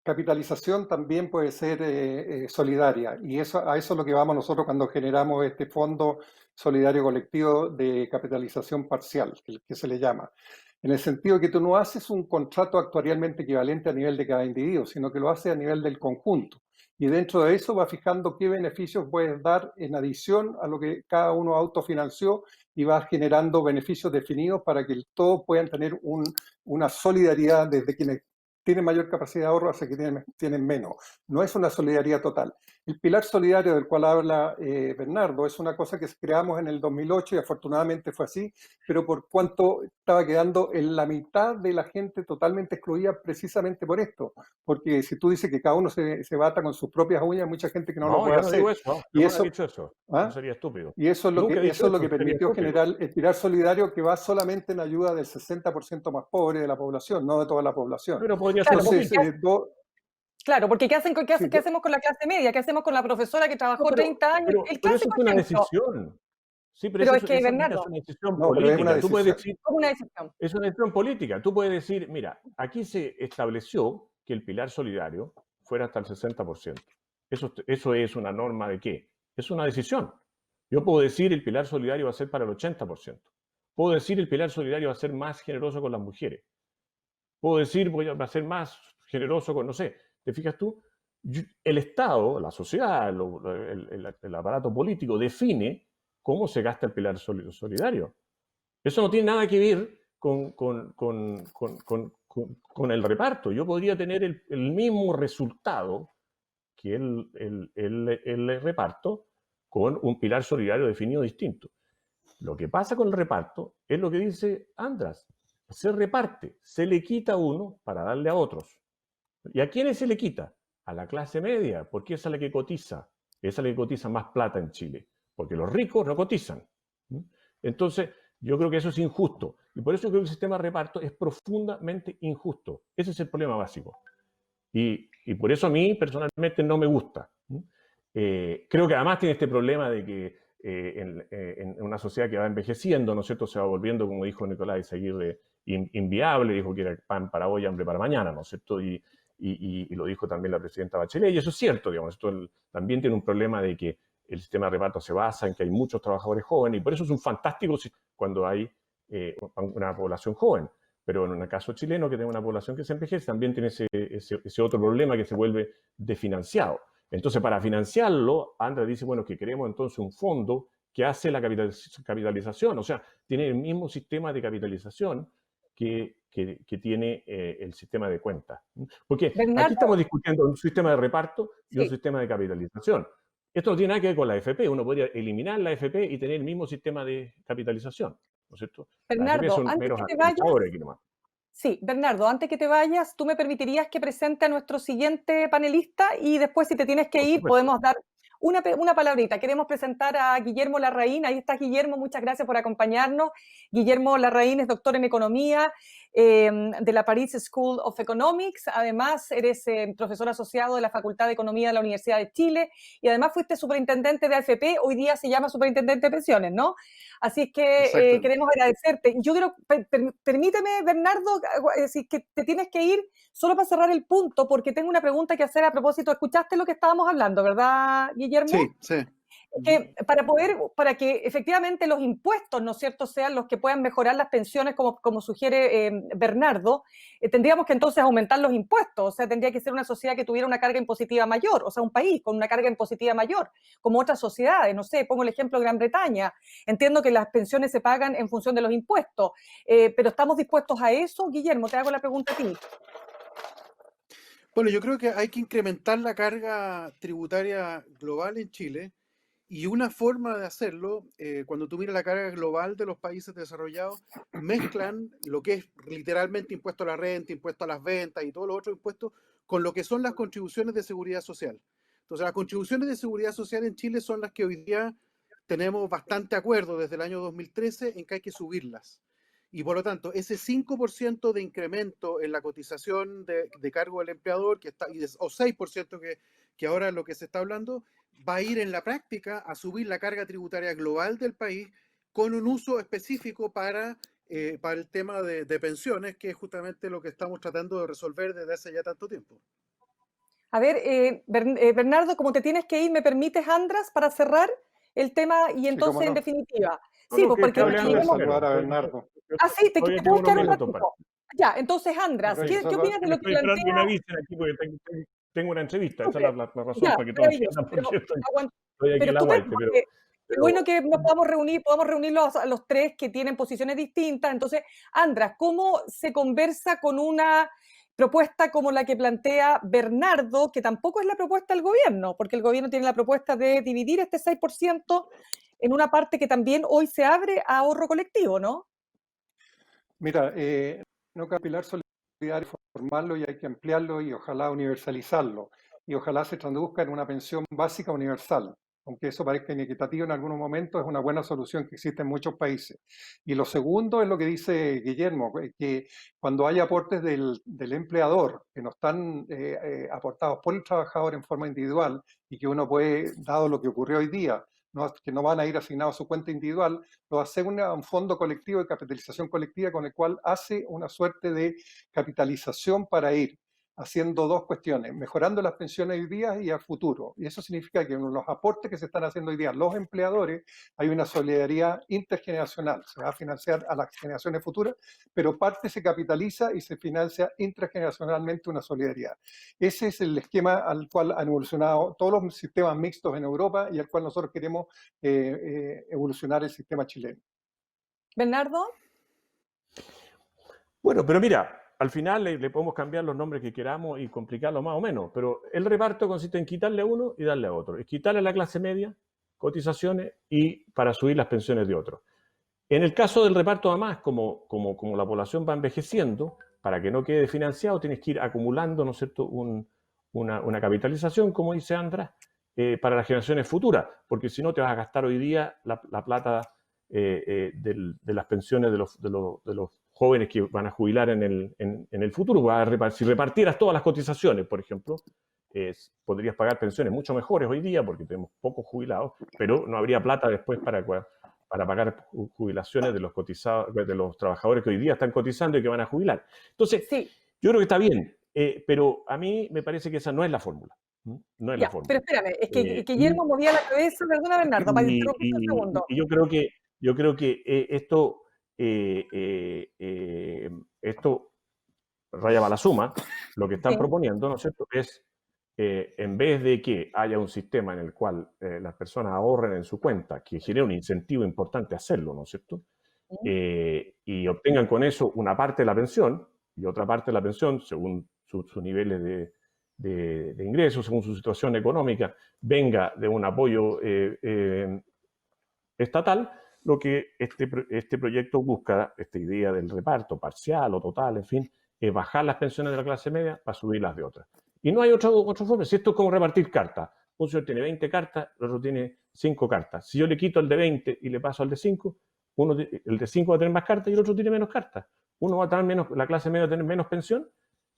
capitalización también puede ser solidaria, y a eso es lo que vamos nosotros cuando generamos este fondo solidario colectivo de capitalización parcial, que se le llama. En el sentido de que tú no haces un contrato actuarialmente equivalente a nivel de cada individuo, sino que lo haces a nivel del conjunto. Y dentro de eso va fijando qué beneficios puedes dar en adición a lo que cada uno autofinanció, y vas generando beneficios definidos para que todos puedan tener una solidaridad desde quienes tienen mayor capacidad de ahorro hasta que tienen menos. No es una solidaridad total. El pilar solidario del cual habla Bernardo es una cosa que creamos en el 2008 y afortunadamente fue así, pero por cuanto estaba quedando en la mitad de la gente totalmente excluida precisamente por esto. Porque si tú dices que cada uno se bata con sus propias uñas, hay mucha gente que no lo No, puede yo no hacer. digo eso. Y Jamás he eso, dicho eso. ¿ah? No sería estúpido. Y eso es lo Nunca he que, dicho eso es lo eso, que sería permitió estúpido. generar el pilar solidario, que va solamente en ayuda del 60% más pobre de la población, no de toda la población. Pero podría ser Claro, Entonces, poquito. claro, porque ¿qué hacen, sí, qué hacemos con la clase media? ¿Qué hacemos con la profesora que No, trabajó 30 años? ¿El qué pero hace, eso por es una ejemplo? decisión. Sí, pero Pero es eso, que, esa es Bernardo, una decisión no, pero es una política. Tú puedes decisión. decir, ¿cómo una decisión? es una decisión política. Tú puedes decir, mira, aquí se estableció que el pilar solidario fuera hasta el 60%. Eso es una norma de qué? Es una decisión. Yo puedo decir el pilar solidario va a ser para el 80%. Puedo decir el pilar solidario va a ser más generoso con las mujeres. Puedo decir va a ser más generoso con, no sé, ¿te fijas tú? El Estado, la sociedad, el aparato político define cómo se gasta el pilar solidario. Eso no tiene nada que ver con el reparto. Yo podría tener el mismo resultado que el reparto con un pilar solidario definido distinto. Lo que pasa con el reparto es lo que dice András. Se reparte, se le quita a uno para darle a otros. ¿Y a quiénes se le quita? A la clase media, porque esa es la que cotiza. Esa es la que cotiza más plata en Chile, porque los ricos no cotizan. Entonces, yo creo que eso es injusto. Y por eso creo que el sistema de reparto es profundamente injusto. Ese es el problema básico. Y por eso a mí personalmente no me gusta. Creo que además tiene este problema de que en una sociedad que va envejeciendo, ¿no es cierto?, se va volviendo, como dijo Nicolás Aguirre, inviable, dijo que era pan para hoy, hambre para mañana, ¿no es cierto? Y lo dijo también la presidenta Bachelet, y eso es cierto, digamos, esto también tiene un problema de que el sistema de reparto se basa en que hay muchos trabajadores jóvenes, y por eso es un fantástico cuando hay una población joven. Pero en un caso chileno, que tiene una población que se envejece, también tiene ese otro problema que se vuelve desfinanciado. Entonces, para financiarlo, Andrés dice, bueno, que queremos entonces un fondo que hace la capitalización, o sea, tiene el mismo sistema de capitalización que tiene el sistema de cuentas. Porque Bernardo, aquí estamos discutiendo un sistema de reparto y un sí. sistema de capitalización. Esto no tiene nada que ver con la AFP. Uno podría eliminar la AFP y tener el mismo sistema de capitalización, ¿no es cierto? Las AFP Bernardo, son antes meros que te vayas, administradores aquí nomás. sí, Bernardo, antes que te vayas, ¿tú me permitirías que presente a nuestro siguiente panelista? Y después, si te tienes que Por ir, supuesto. podemos dar una palabrita. Queremos presentar a Guillermo Larraín. Ahí está Guillermo, muchas gracias por acompañarnos. Guillermo Larraín es doctor en economía de la Paris School of Economics. Además, eres profesor asociado de la Facultad de Economía de la Universidad de Chile y además fuiste superintendente de AFP. Hoy día se llama superintendente de pensiones, ¿no? Así es que queremos agradecerte. Yo quiero, permíteme, Bernardo, que te tienes que ir solo para cerrar el punto, porque tengo una pregunta que hacer a propósito. ¿Escuchaste lo que estábamos hablando, verdad, Guillermo? Sí, sí. Que para que efectivamente los impuestos, ¿no es cierto?, sean los que puedan mejorar las pensiones, como sugiere Bernardo, tendríamos que entonces aumentar los impuestos. O sea, tendría que ser una sociedad que tuviera una carga impositiva mayor, o sea, un país con una carga impositiva mayor, como otras sociedades. No sé, pongo el ejemplo de Gran Bretaña. Entiendo que las pensiones se pagan en función de los impuestos, pero ¿estamos dispuestos a eso? Guillermo, te hago la pregunta a ti. Bueno, yo creo que hay que incrementar la carga tributaria global en Chile. Y una forma de hacerlo, cuando tú miras la carga global de los países desarrollados, mezclan lo que es literalmente impuesto a la renta, impuesto a las ventas y todos los otros impuestos con lo que son las contribuciones de seguridad social. Entonces, las contribuciones de seguridad social en Chile son las que hoy día tenemos bastante acuerdo desde el año 2013 en que hay que subirlas. Y por lo tanto, ese 5% de incremento en la cotización de cargo del empleador, o 6% que ahora es lo que se está hablando, va a ir en la práctica a subir la carga tributaria global del país con un uso específico para el tema de pensiones, que es justamente lo que estamos tratando de resolver desde hace ya tanto tiempo. A ver, Bernardo, como te tienes que ir, ¿me permites, Andras, para cerrar el tema? Y entonces, en definitiva, sí, pues porque saludar a Bernardo. Ah, sí, te puedo quedar un ratito. Ya, entonces, Andras, ¿qué opinas de lo que Estoy esperando que me plantea? avisen aquí porque tengo una entrevista. Esa es la razón Ya, para que todos entiendan por qué estoy aquí en la Guaite. Qué bueno que nos podamos reunir a los tres que tienen posiciones distintas. Entonces, Andras, ¿cómo se conversa con una propuesta como la que plantea Bernardo, que tampoco es la propuesta del gobierno, porque el gobierno tiene la propuesta de dividir este 6% en una parte que también hoy se abre a ahorro colectivo, ¿no? Mira, no cabe pilar solidario, formarlo y hay que ampliarlo y ojalá universalizarlo. Y ojalá se traduzca en una pensión básica universal. Aunque eso parezca inequitativo en algunos momentos, es una buena solución que existe en muchos países. Y lo segundo es lo que dice Guillermo, que cuando hay aportes del empleador que no están aportados por el trabajador en forma individual y que uno puede, dado lo que ocurrió hoy día, que no van a ir asignados a su cuenta individual, lo hace un fondo colectivo de capitalización colectiva con el cual hace una suerte de capitalización para ir haciendo dos cuestiones, mejorando las pensiones hoy día y a futuro. Y eso significa que en los aportes que se están haciendo hoy día los empleadores hay una solidaridad intergeneracional. Se va a financiar a las generaciones futuras, pero parte se capitaliza y se financia intergeneracionalmente una solidaridad. Ese es el esquema al cual han evolucionado todos los sistemas mixtos en Europa y al cual nosotros queremos evolucionar el sistema chileno. Bernardo. Bueno, pero mira, al final le podemos cambiar los nombres que queramos y complicarlo más o menos, pero el reparto consiste en quitarle a uno y darle a otro. Es quitarle a la clase media cotizaciones y para subir las pensiones de otros. En el caso del reparto, además, como la población va envejeciendo, para que no quede financiado, tienes que ir acumulando, ¿no es cierto?, una capitalización, como dice Andras, para las generaciones futuras, porque si no te vas a gastar hoy día la plata de las pensiones de los jóvenes que van a jubilar en el futuro. Si repartieras todas las cotizaciones, por ejemplo, podrías pagar pensiones mucho mejores hoy día, porque tenemos pocos jubilados, pero no habría plata después para pagar jubilaciones de los cotizados, de los trabajadores que hoy día están cotizando y que van a jubilar. Entonces, sí, yo creo que está bien, pero a mí me parece que esa no es la fórmula. No es la fórmula. Pero espérame, es que Guillermo movía la cabeza, perdona, Bernardo, para interrumpir un segundo. Y yo creo que esto raya va la suma. Lo que están proponiendo, ¿no es cierto?, es en vez de que haya un sistema en el cual las personas ahorren en su cuenta, que genere un incentivo importante a hacerlo, ¿no es cierto?, y obtengan con eso una parte de la pensión y otra parte de la pensión, según sus niveles de ingresos, según su situación económica, venga de un apoyo estatal. Lo que este proyecto busca, esta idea del reparto parcial o total, en fin, es bajar las pensiones de la clase media para subir las de otras. Y no hay otra forma. Si esto es como repartir cartas. Un señor tiene 20 cartas, el otro tiene 5 cartas. Si yo le quito el de 20 y le paso al de 5, el de 5 va a tener más cartas y el otro tiene menos cartas. Uno va a tener menos, la clase media va a tener menos pensión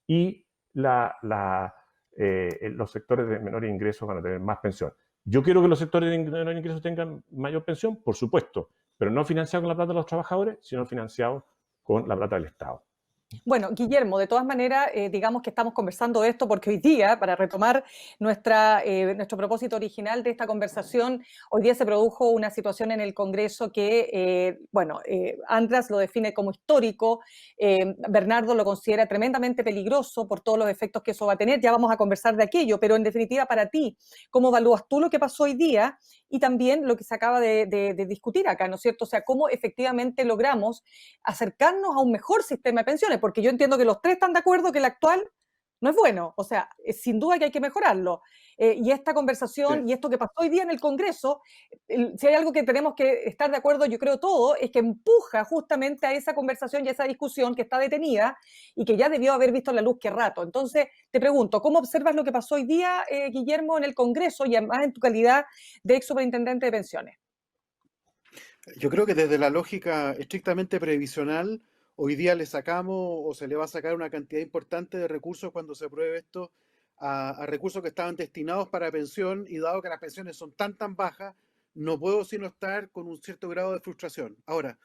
y los sectores de menores ingresos van a tener más pensión. Yo quiero que los sectores de menores ingresos tengan mayor pensión, por supuesto, pero no financiado con la plata de los trabajadores, sino financiado con la plata del Estado. Bueno, Guillermo, de todas maneras, digamos que estamos conversando de esto porque hoy día, para retomar nuestro propósito original de esta conversación, hoy día se produjo una situación en el Congreso que, Andras lo define como histórico, Bernardo lo considera tremendamente peligroso por todos los efectos que eso va a tener. Ya vamos a conversar de aquello, pero en definitiva, para ti, ¿cómo evalúas tú lo que pasó hoy día y también lo que se acaba de discutir acá, ¿no es cierto? O sea, cómo efectivamente logramos acercarnos a un mejor sistema de pensiones, porque yo entiendo que los tres están de acuerdo que el actual no es bueno, o sea, sin duda que hay que mejorarlo. Y esta conversación y esto que pasó hoy día en el Congreso, si hay algo que tenemos que estar de acuerdo, yo creo todo, es que empuja justamente a esa conversación y a esa discusión que está detenida y que ya debió haber visto la luz que rato. Entonces, te pregunto, ¿cómo observas lo que pasó hoy día, Guillermo, en el Congreso y además en tu calidad de ex superintendente de pensiones? Yo creo que desde la lógica estrictamente previsional, hoy día le sacamos o se le va a sacar una cantidad importante de recursos cuando se apruebe esto a recursos que estaban destinados para pensión, y dado que las pensiones son tan bajas, no puedo sino estar con un cierto grado de frustración. Ahora,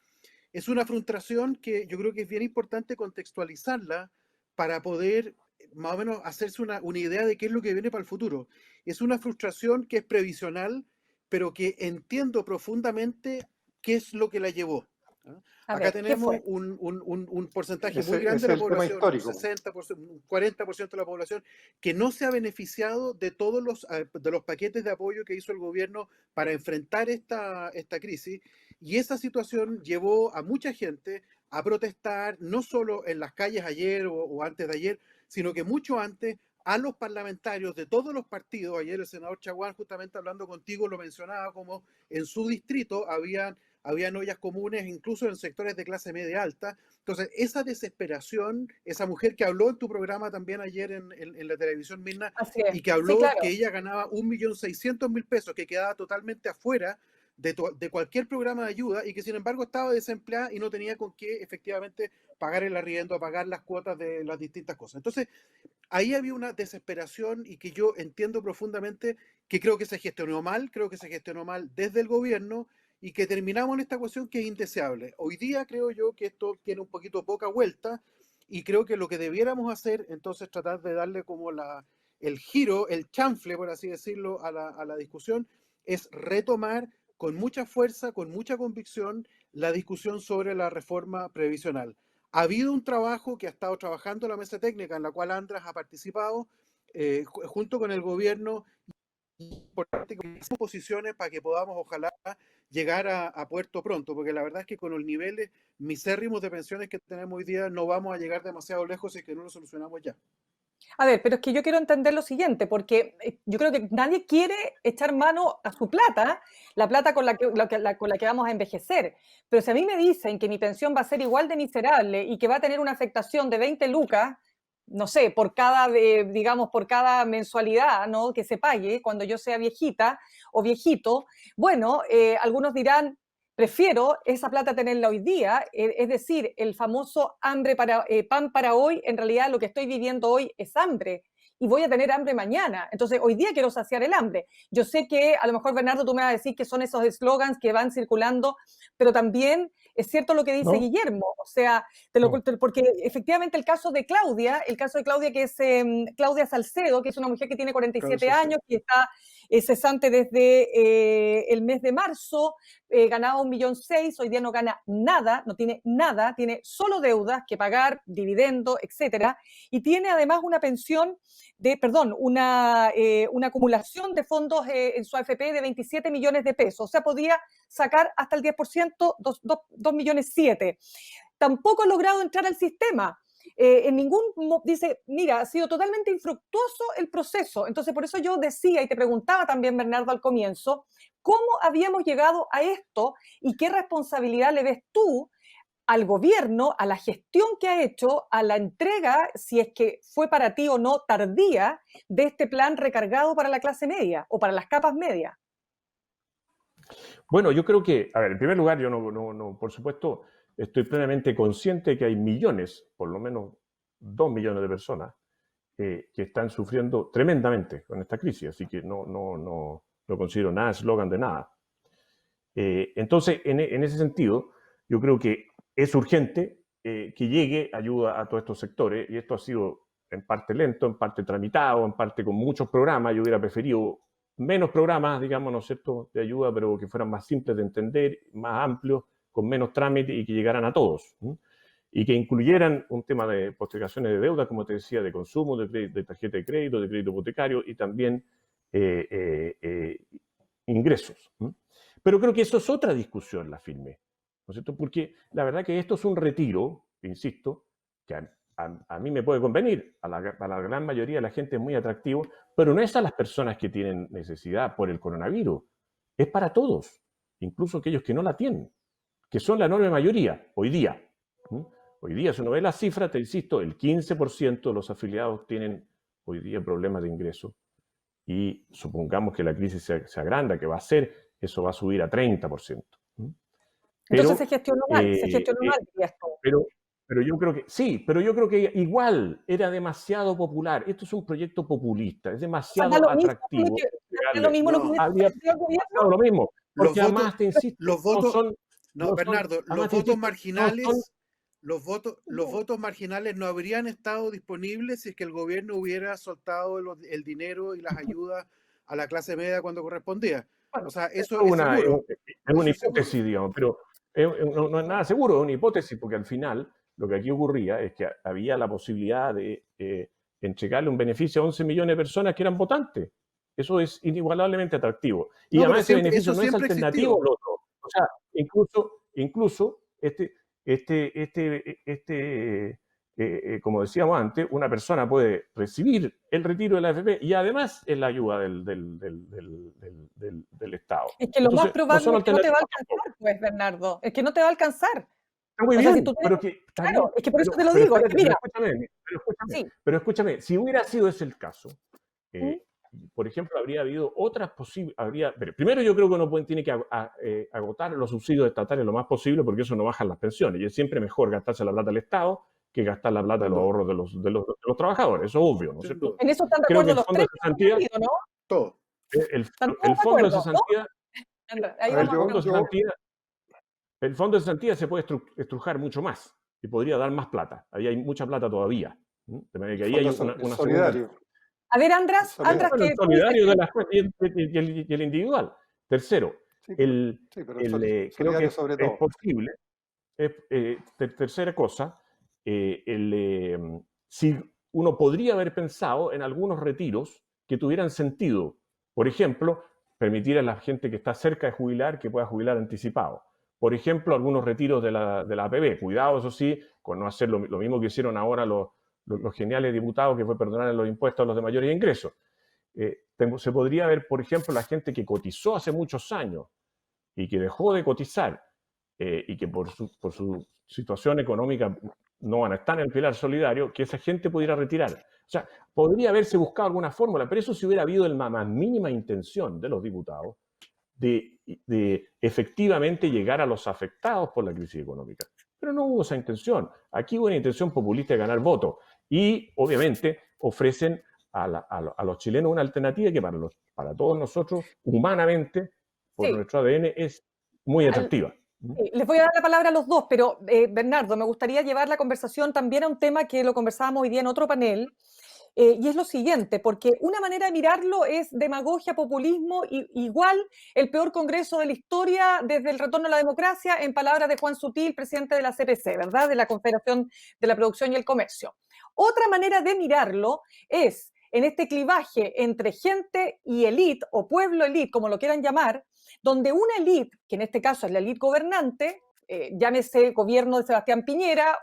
es una frustración que yo creo que es bien importante contextualizarla para poder más o menos hacerse una idea de qué es lo que viene para el futuro. Es una frustración que es previsional, pero que entiendo profundamente qué es lo que la llevó. ¿Ah? A Acá ver, ¿qué tenemos fue? un porcentaje Ese muy grande es de la el tema población, un histórico. 60%, un 40% de la población, que no se ha beneficiado de todos de los paquetes de apoyo que hizo el gobierno para enfrentar esta crisis. Y esa situación llevó a mucha gente a protestar, no solo en las calles ayer o antes de ayer, sino que mucho antes, a los parlamentarios de todos los partidos. Ayer el senador Chaguán, justamente hablando contigo, lo mencionaba como en su distrito habían ollas comunes, incluso en sectores de clase media alta. Entonces, esa desesperación, esa mujer que habló en tu programa también ayer en la televisión, Mirna, Así es. y que Sí, habló claro. que ella ganaba 1.600.000 pesos, que quedaba totalmente afuera de cualquier programa de ayuda, y que sin embargo estaba desempleada y no tenía con qué efectivamente pagar el arriendo, pagar las cuotas de las distintas cosas. Entonces, ahí había una desesperación, y que yo entiendo profundamente, que creo que se gestionó mal, creo que se gestionó mal desde el gobierno, y que terminamos en esta cuestión que es indeseable. Hoy día creo yo que esto tiene un poquito poca vuelta, y creo que lo que debiéramos hacer, entonces, tratar de darle como el giro, el chanfle, por así decirlo, a la discusión, es retomar con mucha fuerza, con mucha convicción, la discusión sobre la reforma previsional. Ha habido un trabajo que ha estado trabajando la mesa técnica, en la cual Andras ha participado junto con el gobierno, importante que hagamos posiciones para que podamos, ojalá, llegar a puerto pronto, porque la verdad es que con los niveles misérrimos de pensiones que tenemos hoy día no vamos a llegar demasiado lejos si es que no lo solucionamos ya. A ver, pero es que yo quiero entender lo siguiente, porque yo creo que nadie quiere echar mano a su plata, la plata con la que vamos a envejecer. Pero si a mí me dicen que mi pensión va a ser igual de miserable y que va a tener una afectación de 20 lucas, no sé, por cada, digamos, por cada mensualidad, ¿no?, que se pague cuando yo sea viejita o viejito, bueno, algunos dirán, prefiero esa plata tenerla hoy día, es decir, el famoso pan para hoy, en realidad lo que estoy viviendo hoy es hambre y voy a tener hambre mañana. Entonces, hoy día quiero saciar el hambre. Yo sé que a lo mejor, Bernardo, tú me vas a decir que son esos eslogans que van circulando, pero también es cierto lo que dice ¿No? Guillermo, o sea, porque efectivamente el caso de Claudia que es Claudia Salcedo, que es una mujer que tiene 47 años, que está cesante desde el mes de marzo, ganaba 1.600.000, hoy día no gana nada, no tiene nada, tiene solo deudas que pagar, dividendo, etcétera, y tiene además una pensión una acumulación de fondos en su AFP de 27 millones de pesos, o sea, podía sacar hasta el 10%, 2,7 millones. Tampoco ha logrado entrar al sistema. Dice, mira, ha sido totalmente infructuoso el proceso. Entonces, por eso yo decía y te preguntaba también, Bernardo, al comienzo, ¿cómo habíamos llegado a esto y qué responsabilidad le ves tú al gobierno, a la gestión que ha hecho, a la entrega, si es que fue para ti o no tardía, de este plan recargado para la clase media o para las capas medias? Bueno, yo creo que, a ver, en primer lugar, yo por supuesto, estoy plenamente consciente de que hay millones, por lo menos 2 millones de personas que están sufriendo tremendamente con esta crisis, así que no considero nada eslogan de nada. Entonces, en ese sentido, yo creo que es urgente que llegue ayuda a todos estos sectores, y esto ha sido en parte lento, en parte tramitado, en parte con muchos programas. Yo hubiera preferido menos programas, digamos, ¿no es cierto?, de ayuda, pero que fueran más simples de entender, más amplios, con menos trámite y que llegaran a todos, ¿sí? Y que incluyeran un tema de postergaciones de deuda, como te decía, de consumo, de tarjeta de crédito hipotecario, y también ingresos, ¿sí? Pero creo que eso es otra discusión, la firme, ¿no es cierto? Porque la verdad que esto es un retiro, insisto, que a mí me puede convenir, a la gran mayoría de la gente es muy atractivo, pero no es a las personas que tienen necesidad por el coronavirus, es para todos, incluso aquellos que no la tienen, que son la enorme mayoría hoy día. Hoy día, si uno ve las cifras, te insisto, el 15% de los afiliados tienen hoy día problemas de ingreso, y supongamos que la crisis se agranda, que va a ser, eso va a subir a 30%. Entonces Pero, se gestionó mal, dirías tú. pero yo creo que sí, pero yo creo que igual era demasiado popular. Esto es un proyecto populista, es demasiado Da lo mismo atractivo. da lo mismo lo que No. hubiera Habría planteado el gobierno. pasado lo mismo. Los Porque votos, además te insisto, los votos, no son, Bernardo, los además te votos insisto, no son, marginales, los votos marginales no habrían estado disponibles si es que el gobierno hubiera soltado el dinero y las ayudas a la clase media cuando correspondía. O sea, eso es seguro. es una Eso es seguro. hipótesis, digamos, pero no es nada seguro, es una hipótesis, porque al final lo que aquí ocurría es que había la posibilidad de entregarle un beneficio a 11 millones de personas que eran votantes. Eso es inigualablemente atractivo. Y No, además pero ese beneficio eso no es siempre alternativo existió. al otro. O sea, incluso como decíamos antes, una persona puede recibir el retiro de la AFP y además es la ayuda del Estado. Es que lo más Entonces, probable son es que no te va a alternativas tampoco. alcanzar, pues, Bernardo. Es que no te va a alcanzar. Está muy O sea, bien, si tú pero tienes- que está claro, bien, es que por eso pero- te lo pero digo, es que espérate, mira, sí. pero escúchame, si hubiera sido ese el caso, por ejemplo, habría habido otras posibilidades. Primero, yo creo que uno tiene que agotar los subsidios estatales lo más posible, porque eso no baja las pensiones. Y es siempre mejor gastarse la plata del Estado que gastar la plata de los ahorros de los trabajadores. Eso es obvio, ¿no es Sin cierto? duda. En eso están de Creo que acuerdo el los fondo de tres que cesantía, hemos tenido, ¿no? Todo. Están todos el de fondo de acuerdo, ¿no? cesantía, Ahí A ver, vamos el a fondo de yo- cesantía, el fondo de cesantía se puede estrujar mucho más y podría dar más plata. Ahí hay mucha plata todavía. De manera que ahí hay fondo una segunda. solidario. A ver, András, Solidario. Bueno, el que tú dices solidario que- de las cuentas y el individual. Tercero, Sí, sí, pero creo solidario que sobre es todo. posible. Tercera cosa, si uno podría haber pensado en algunos retiros que tuvieran sentido. Por ejemplo, permitir a la gente que está cerca de jubilar que pueda jubilar anticipado. Por ejemplo, algunos retiros de la APB. Cuidado, eso sí, con no hacer lo mismo que hicieron ahora los geniales diputados, que fue perdonar los impuestos a los de mayores ingresos. Se podría ver, por ejemplo, la gente que cotizó hace muchos años y que dejó de cotizar y que por su situación económica no van a estar en el pilar solidario, que esa gente pudiera retirar. O sea, podría haberse buscado alguna fórmula, pero eso si hubiera habido la más mínima intención de los diputados de efectivamente llegar a los afectados por la crisis económica. Pero no hubo esa intención. Aquí hubo una intención populista de ganar votos. Y obviamente ofrecen a los chilenos una alternativa que para todos nosotros, humanamente, por Sí. nuestro ADN, es muy atractiva. Sí, les voy a dar la palabra a los dos, pero Bernardo, me gustaría llevar la conversación también a un tema que lo conversábamos hoy día en otro panel, y es lo siguiente, porque una manera de mirarlo es demagogia, populismo, y igual el peor congreso de la historia desde el retorno a la democracia, en palabras de Juan Sutil, presidente de la CPC, ¿verdad? De la Confederación de la Producción y el Comercio. Otra manera de mirarlo es en este clivaje entre gente y élite, o pueblo élite, como lo quieran llamar, donde una élite, que en este caso es la élite gobernante, llámese gobierno de Sebastián Piñera,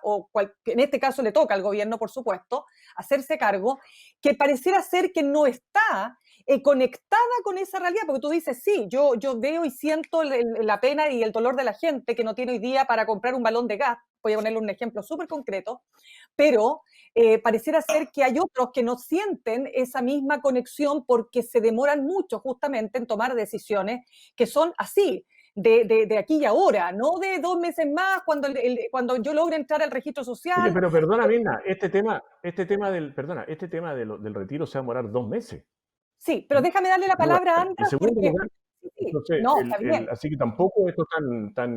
que en este caso le toca al gobierno, por supuesto, hacerse cargo, que pareciera ser que no está conectada con esa realidad, porque tú dices, sí, yo veo y siento la pena y el dolor de la gente que no tiene hoy día para comprar un balón de gas, voy a ponerle un ejemplo súper concreto, pero pareciera ser que hay otros que no sienten esa misma conexión porque se demoran mucho justamente en tomar decisiones que son así, de aquí y ahora, no de 2 meses más cuando yo logre entrar al registro social. Oye, pero perdona, Mirna, este tema del retiro se va a demorar 2 meses. Sí, pero déjame darle la palabra a En András segundo porque... lugar, Sí, entonces, no, está bien. así que tampoco esto es tan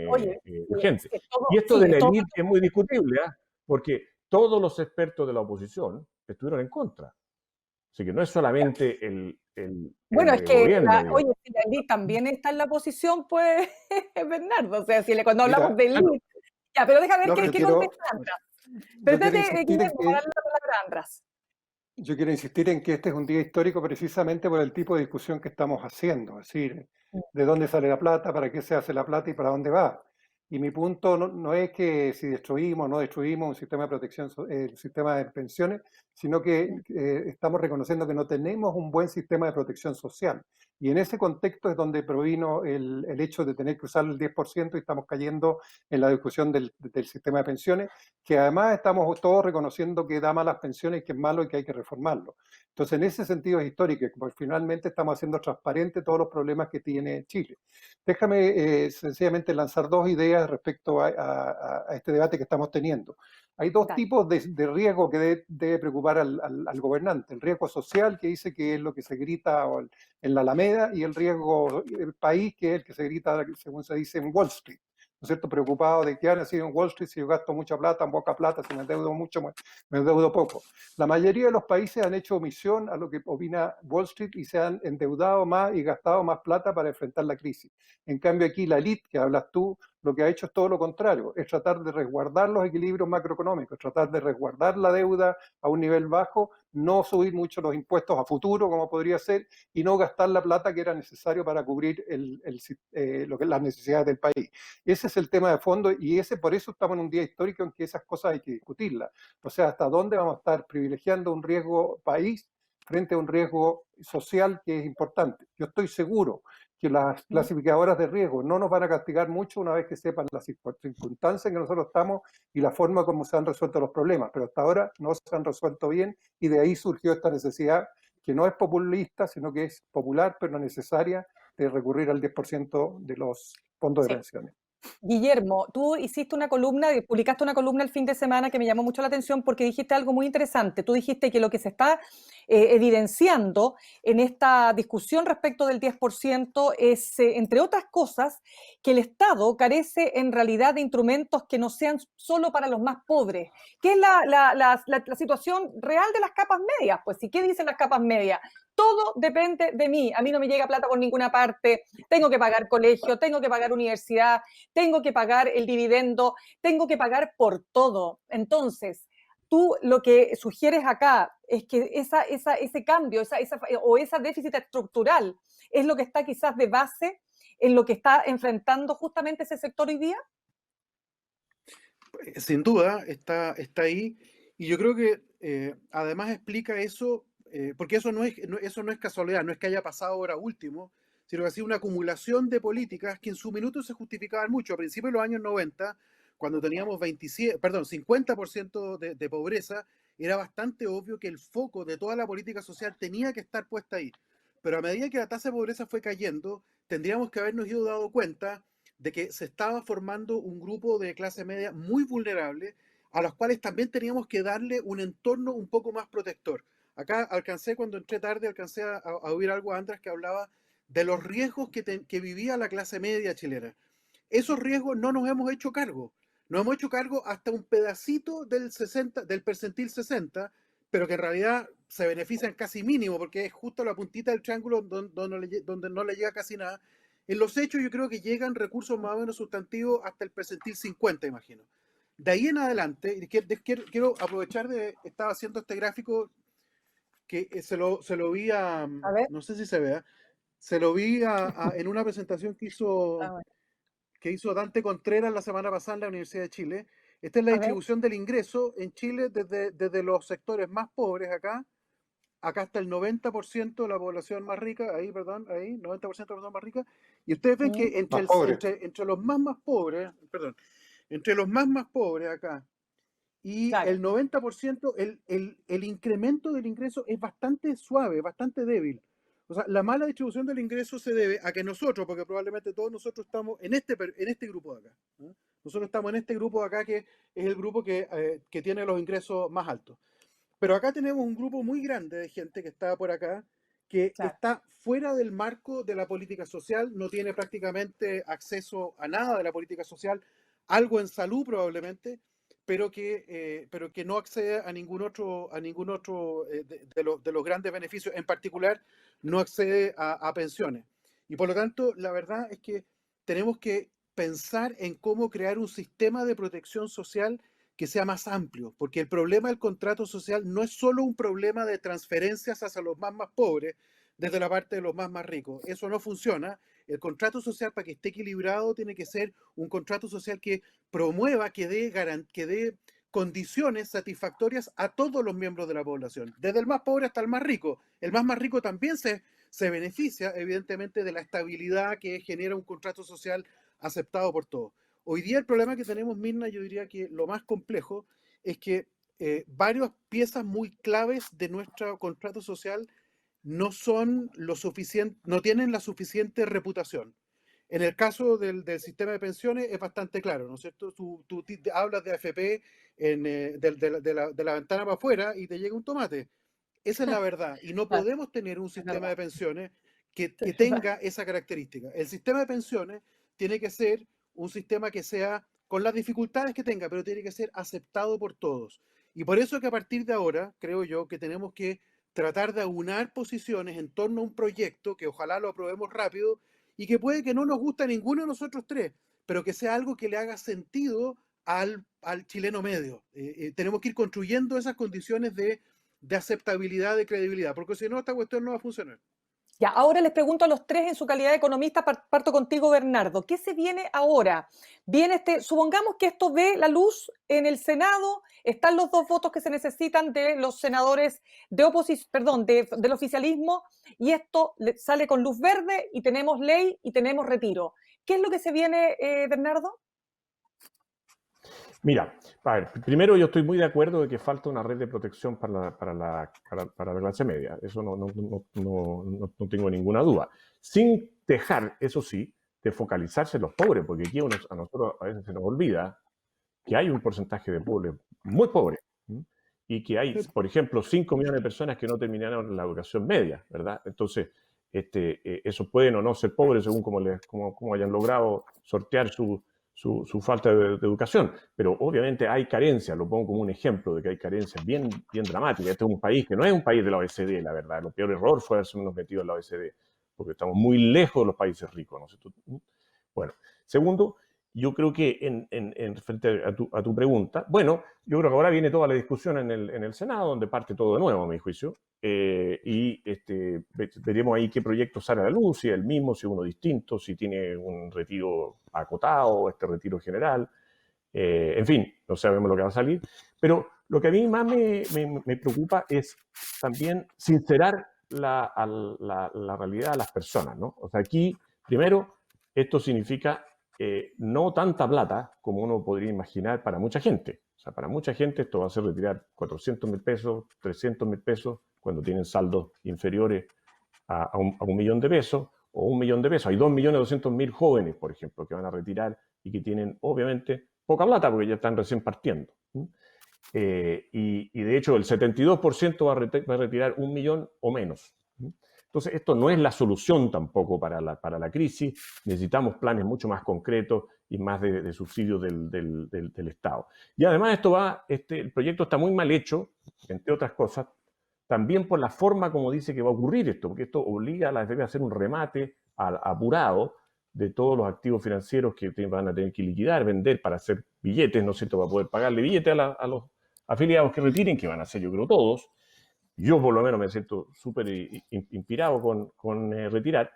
Oye, urgente. es que todo- Y esto sí, de la todo- élite es muy discutible, porque todos los expertos de la oposición estuvieron en contra. Así que no es solamente Bueno, es que, gobierno, digamos. oye, si la élite también está en la posición, pues, Bernardo, o sea, cuando Mira, hablamos de élite, ya, pero déjame ver no, qué pero quiero- contesta András. Pero yo quiero espérate, insistir en Guillermo, que- para darle la palabra a András. Yo quiero insistir en que este es un día histórico precisamente por el tipo de discusión que estamos haciendo, es decir, de dónde sale la plata, para qué se hace la plata y para dónde va. Y mi punto no es que si destruimos o no destruimos un sistema de protección, el sistema de pensiones, sino que estamos reconociendo que no tenemos un buen sistema de protección social. Y en ese contexto es donde provino el hecho de tener que usar el 10% y estamos cayendo en la discusión del sistema de pensiones, que además estamos todos reconociendo que da malas pensiones, que es malo y que hay que reformarlo. Entonces, en ese sentido es histórico, porque finalmente estamos haciendo transparente todos los problemas que tiene Chile. Déjame sencillamente lanzar dos ideas respecto a este debate que estamos teniendo. Hay dos Dale. tipos de riesgo que debe preocupar al gobernante. El riesgo social, que dice que es lo que se grita en la Alameda, y el riesgo país, que es el que se grita, según se dice, en Wall Street. ¿No es cierto? Preocupado de qué han sido en Wall Street, si yo gasto mucha plata, poca plata, si me endeudo mucho, me endeudo poco. La mayoría de los países han hecho omisión a lo que opina Wall Street y se han endeudado más y gastado más plata para enfrentar la crisis. En cambio aquí la elite, que hablas tú, lo que ha hecho es todo lo contrario, es tratar de resguardar los equilibrios macroeconómicos, tratar de resguardar la deuda a un nivel bajo, no subir mucho los impuestos a futuro, como podría ser, y no gastar la plata que era necesario para cubrir las necesidades del país. Ese es el tema de fondo y por eso estamos en un día histórico en que esas cosas hay que discutirlas. O sea, hasta dónde vamos a estar privilegiando un riesgo país frente a un riesgo social que es importante. Yo estoy seguro que las clasificadoras de riesgo no nos van a castigar mucho una vez que sepan las circunstancias en que nosotros estamos y la forma como se han resuelto los problemas, pero hasta ahora no se han resuelto bien y de ahí surgió esta necesidad que no es populista, sino que es popular, pero no necesaria, de recurrir al 10% de los fondos de pensiones. Guillermo, tú hiciste una columna, publicaste una columna el fin de semana que me llamó mucho la atención porque dijiste algo muy interesante. Tú dijiste que lo que se está evidenciando en esta discusión respecto del 10% es, entre otras cosas, que el Estado carece en realidad de instrumentos que no sean solo para los más pobres, que es la situación real de las capas medias. Pues, ¿y qué dicen las capas medias? Todo depende de mí, a mí no me llega plata por ninguna parte, tengo que pagar colegio, tengo que pagar universidad, tengo que pagar el dividendo, tengo que pagar por todo. Entonces, tú lo que sugieres acá es que ese cambio o ese déficit estructural es lo que está quizás de base en lo que está enfrentando justamente ese sector hoy día. Sin duda, está ahí. Y yo creo que además explica eso, porque eso no es casualidad, no es que haya pasado ahora último, sino que ha sido una acumulación de políticas que en su minuto se justificaban mucho. A principios de los años 90, cuando teníamos 50% de pobreza, era bastante obvio que el foco de toda la política social tenía que estar puesta ahí. Pero a medida que la tasa de pobreza fue cayendo, tendríamos que habernos ido dando cuenta de que se estaba formando un grupo de clase media muy vulnerable, a los cuales también teníamos que darle un entorno un poco más protector. Acá cuando entré tarde, alcancé a oír algo Andrés que hablaba de los riesgos que vivía la clase media chilena. Esos riesgos no nos hemos hecho cargo. Nos hemos hecho cargo hasta un pedacito del percentil 60, pero que en realidad se benefician casi mínimo, porque es justo la puntita del triángulo donde no le llega casi nada. En los hechos yo creo que llegan recursos más o menos sustantivos hasta el percentil 50, imagino. De ahí en adelante, quiero aprovechar estaba haciendo este gráfico que se lo vi no sé si se vea, se lo vi en una presentación que hizo Dante Contreras la semana pasada en la Universidad de Chile. Esta es la distribución del ingreso en Chile desde los sectores más pobres acá está el 90% de la población más rica, 90% de la población más rica, y ustedes ven que entre los más pobres, entre los más pobres acá, y el 90%, el incremento del ingreso es bastante suave, bastante débil. O sea, la mala distribución del ingreso se debe a que nosotros, porque probablemente todos nosotros estamos en este grupo de acá, ¿no? Nosotros estamos en este grupo de acá que es el grupo que tiene los ingresos más altos. Pero acá tenemos un grupo muy grande de gente que está por acá, que está fuera del marco de la política social, no tiene prácticamente acceso a nada de la política social, algo en salud probablemente, pero que no accede a ningún otro de los grandes beneficios. En particular, no accede a pensiones. Y por lo tanto, la verdad es que tenemos que pensar en cómo crear un sistema de protección social que sea más amplio, porque el problema del contrato social no es solo un problema de transferencias hacia los más pobres desde la parte de los más ricos. Eso no funciona. El contrato social, para que esté equilibrado, tiene que ser un contrato social que promueva, que dé condiciones satisfactorias a todos los miembros de la población, desde el más pobre hasta el más rico. El más rico también se se beneficia evidentemente de la estabilidad que genera un contrato social aceptado por todos. Hoy día el problema que tenemos, Mirna, yo diría que lo más complejo es que varias piezas muy claves de nuestro contrato social no son lo suficiente, no tienen la suficiente reputación. En el caso del sistema de pensiones es bastante claro, ¿no es cierto? Tú hablas de AFP de la ventana para afuera y te llega un tomate. Esa es la verdad. Y no podemos tener un sistema de pensiones que tenga esa característica. El sistema de pensiones tiene que ser un sistema que sea, con las dificultades que tenga, pero tiene que ser aceptado por todos. Y por eso que a partir de ahora, creo yo, que tenemos que tratar de aunar posiciones en torno a un proyecto que ojalá lo aprobemos rápido y que puede que no nos guste a ninguno de nosotros tres, pero que sea algo que le haga sentido al chileno medio. Tenemos que ir construyendo esas condiciones de aceptabilidad, de credibilidad, porque si no, esta cuestión no va a funcionar. Ya, ahora les pregunto a los tres en su calidad de economista, parto contigo, Bernardo. ¿Qué se viene ahora? Supongamos que esto ve la luz en el Senado, están los 2 votos que se necesitan de los senadores de oposición, del oficialismo, y esto sale con luz verde y tenemos ley y tenemos retiro. ¿Qué es lo que se viene, Bernardo? Mira, a ver, primero yo estoy muy de acuerdo de que falta una red de protección para la clase media. Eso no tengo ninguna duda. Sin dejar, eso sí, de focalizarse en los pobres, porque aquí a nosotros a veces se nos olvida que hay un porcentaje de pobres muy pobres, ¿sí? Y que hay, por ejemplo, 5 millones de personas que no terminaron la educación media, ¿verdad? Entonces, esos pueden o no ser pobres según cómo hayan logrado sortear su falta de educación, pero obviamente hay carencias, lo pongo como un ejemplo de que hay carencias bien dramáticas. Este es un país que no es un país de la OECD, la verdad. El peor error fue haberse metido en la OECD, porque estamos muy lejos de los países ricos, ¿no es cierto? Bueno, segundo, yo creo que frente a tu pregunta, bueno, yo creo que ahora viene toda la discusión en el Senado, donde parte todo de nuevo, a mi juicio, y veremos ahí qué proyecto sale a la luz, si es el mismo, si es uno distinto, si tiene un retiro acotado, retiro general, en fin, no sabemos lo que va a salir, pero lo que a mí más me preocupa es también sincerar la realidad de las personas, ¿no? O sea, aquí, primero, esto significa no tanta plata como uno podría imaginar para mucha gente. O sea, para mucha gente esto va a ser retirar 400.000 pesos, 300.000 pesos, cuando tienen saldos inferiores a un millón de pesos o 1 millón de pesos. Hay 2.200.000 jóvenes, por ejemplo, que van a retirar y que tienen, obviamente, poca plata porque ya están recién partiendo. Y de hecho, el 72% va a retirar 1 millón o menos. Entonces, esto no es la solución tampoco para la crisis. Necesitamos planes mucho más concretos y más de subsidio del Estado. Y además el proyecto está muy mal hecho, entre otras cosas, también por la forma como dice que va a ocurrir esto, porque esto obliga a la FP a hacer un remate apurado de todos los activos financieros que van a tener que liquidar, vender para hacer billetes, ¿no es cierto?, para poder pagarle billetes a los afiliados que retiren, que van a ser yo creo todos. Yo por lo menos me siento súper inspirado con retirar.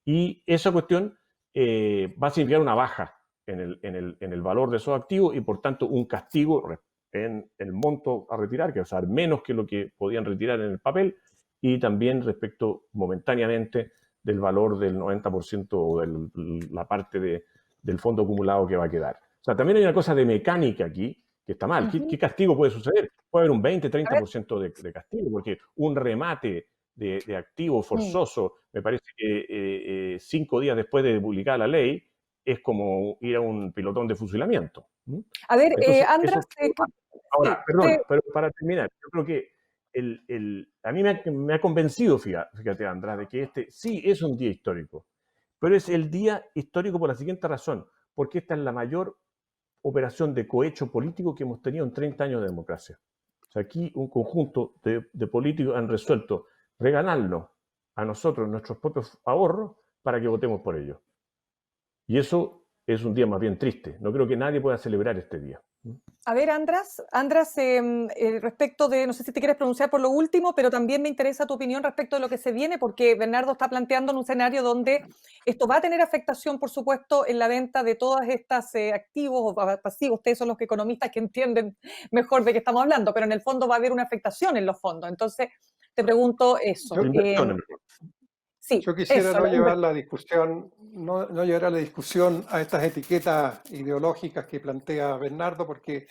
Y esa cuestión va a significar una baja en el valor de esos activos y por tanto un castigo en el monto a retirar, que va a ser menos que lo que podían retirar en el papel, y también respecto momentáneamente del valor del 90% o de la parte del fondo acumulado que va a quedar. O sea, también hay una cosa de mecánica aquí que está mal. ¿Qué castigo puede suceder? Puede haber un 20-30% de castigo, porque un remate de activo forzoso, me parece que 5 días después de publicar la ley, es como ir a un pilotón de fusilamiento. A ver, entonces, András... Ahora, perdón, pero para terminar, yo creo que a mí me ha convencido, fíjate, András, de que este sí es un día histórico, pero es el día histórico por la siguiente razón, porque esta es la mayor operación de cohecho político que hemos tenido en 30 años de democracia. O sea, aquí un conjunto de políticos han resuelto regalarnos a nosotros nuestros propios ahorros para que votemos por ellos. Y eso es un día más bien triste. No creo que nadie pueda celebrar este día. A ver, András, respecto de, no sé si te quieres pronunciar por lo último, pero también me interesa tu opinión respecto de lo que se viene, porque Bernardo está planteando en un escenario donde esto va a tener afectación, por supuesto, en la venta de todas estas activos o pasivos. Ustedes son los economistas que entienden mejor de qué estamos hablando, pero en el fondo va a haber una afectación en los fondos. Entonces, te pregunto eso. Sí, Yo quisiera eso, no la llevar inversión. la discusión, no llevar la discusión a estas etiquetas ideológicas que plantea Bernardo, porque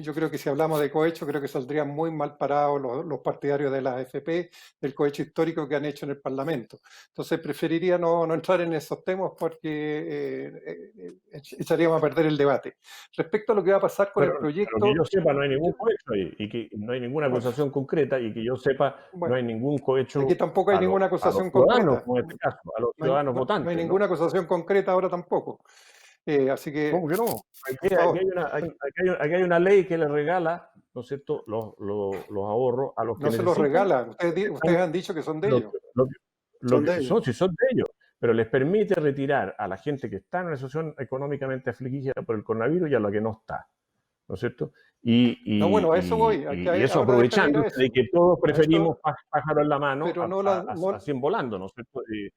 yo creo que si hablamos de cohecho, creo que saldrían muy mal parados los partidarios de la AFP, del cohecho histórico que han hecho en el Parlamento. Entonces preferiría no entrar en esos temas porque echaríamos a perder el debate. Respecto a lo que va a pasar con el Pero que proyecto, yo sepa, no hay ningún cohecho ahí, y que no hay ninguna bueno, acusación concreta, y que yo sepa, no bueno, hay ningún aquí cohecho tampoco hay ninguna a los acusación ciudadanos, concreta. como en este caso, a los No hay, ciudadanos no hay votantes, ¿no? ninguna acusación concreta ahora tampoco. Así que, ¿Cómo que no? por Aquí favor, hay una ley que le regala, ¿no es cierto?, los ahorros a los que no se los necesitan, regala. que Ustedes están, han dicho que son de lo, ellos. lo- lo Son de que ellos. si son de ellos, pero les permite retirar a la gente que está en una situación económicamente afligida por el coronavirus y a la que no está, ¿no es cierto? No, bueno, a eso voy. Y eso Ahora déjame ir a aprovechándose de eso. que todos A preferimos eso, pájaro en la mano pero a 100 volando, ¿no es cierto? Y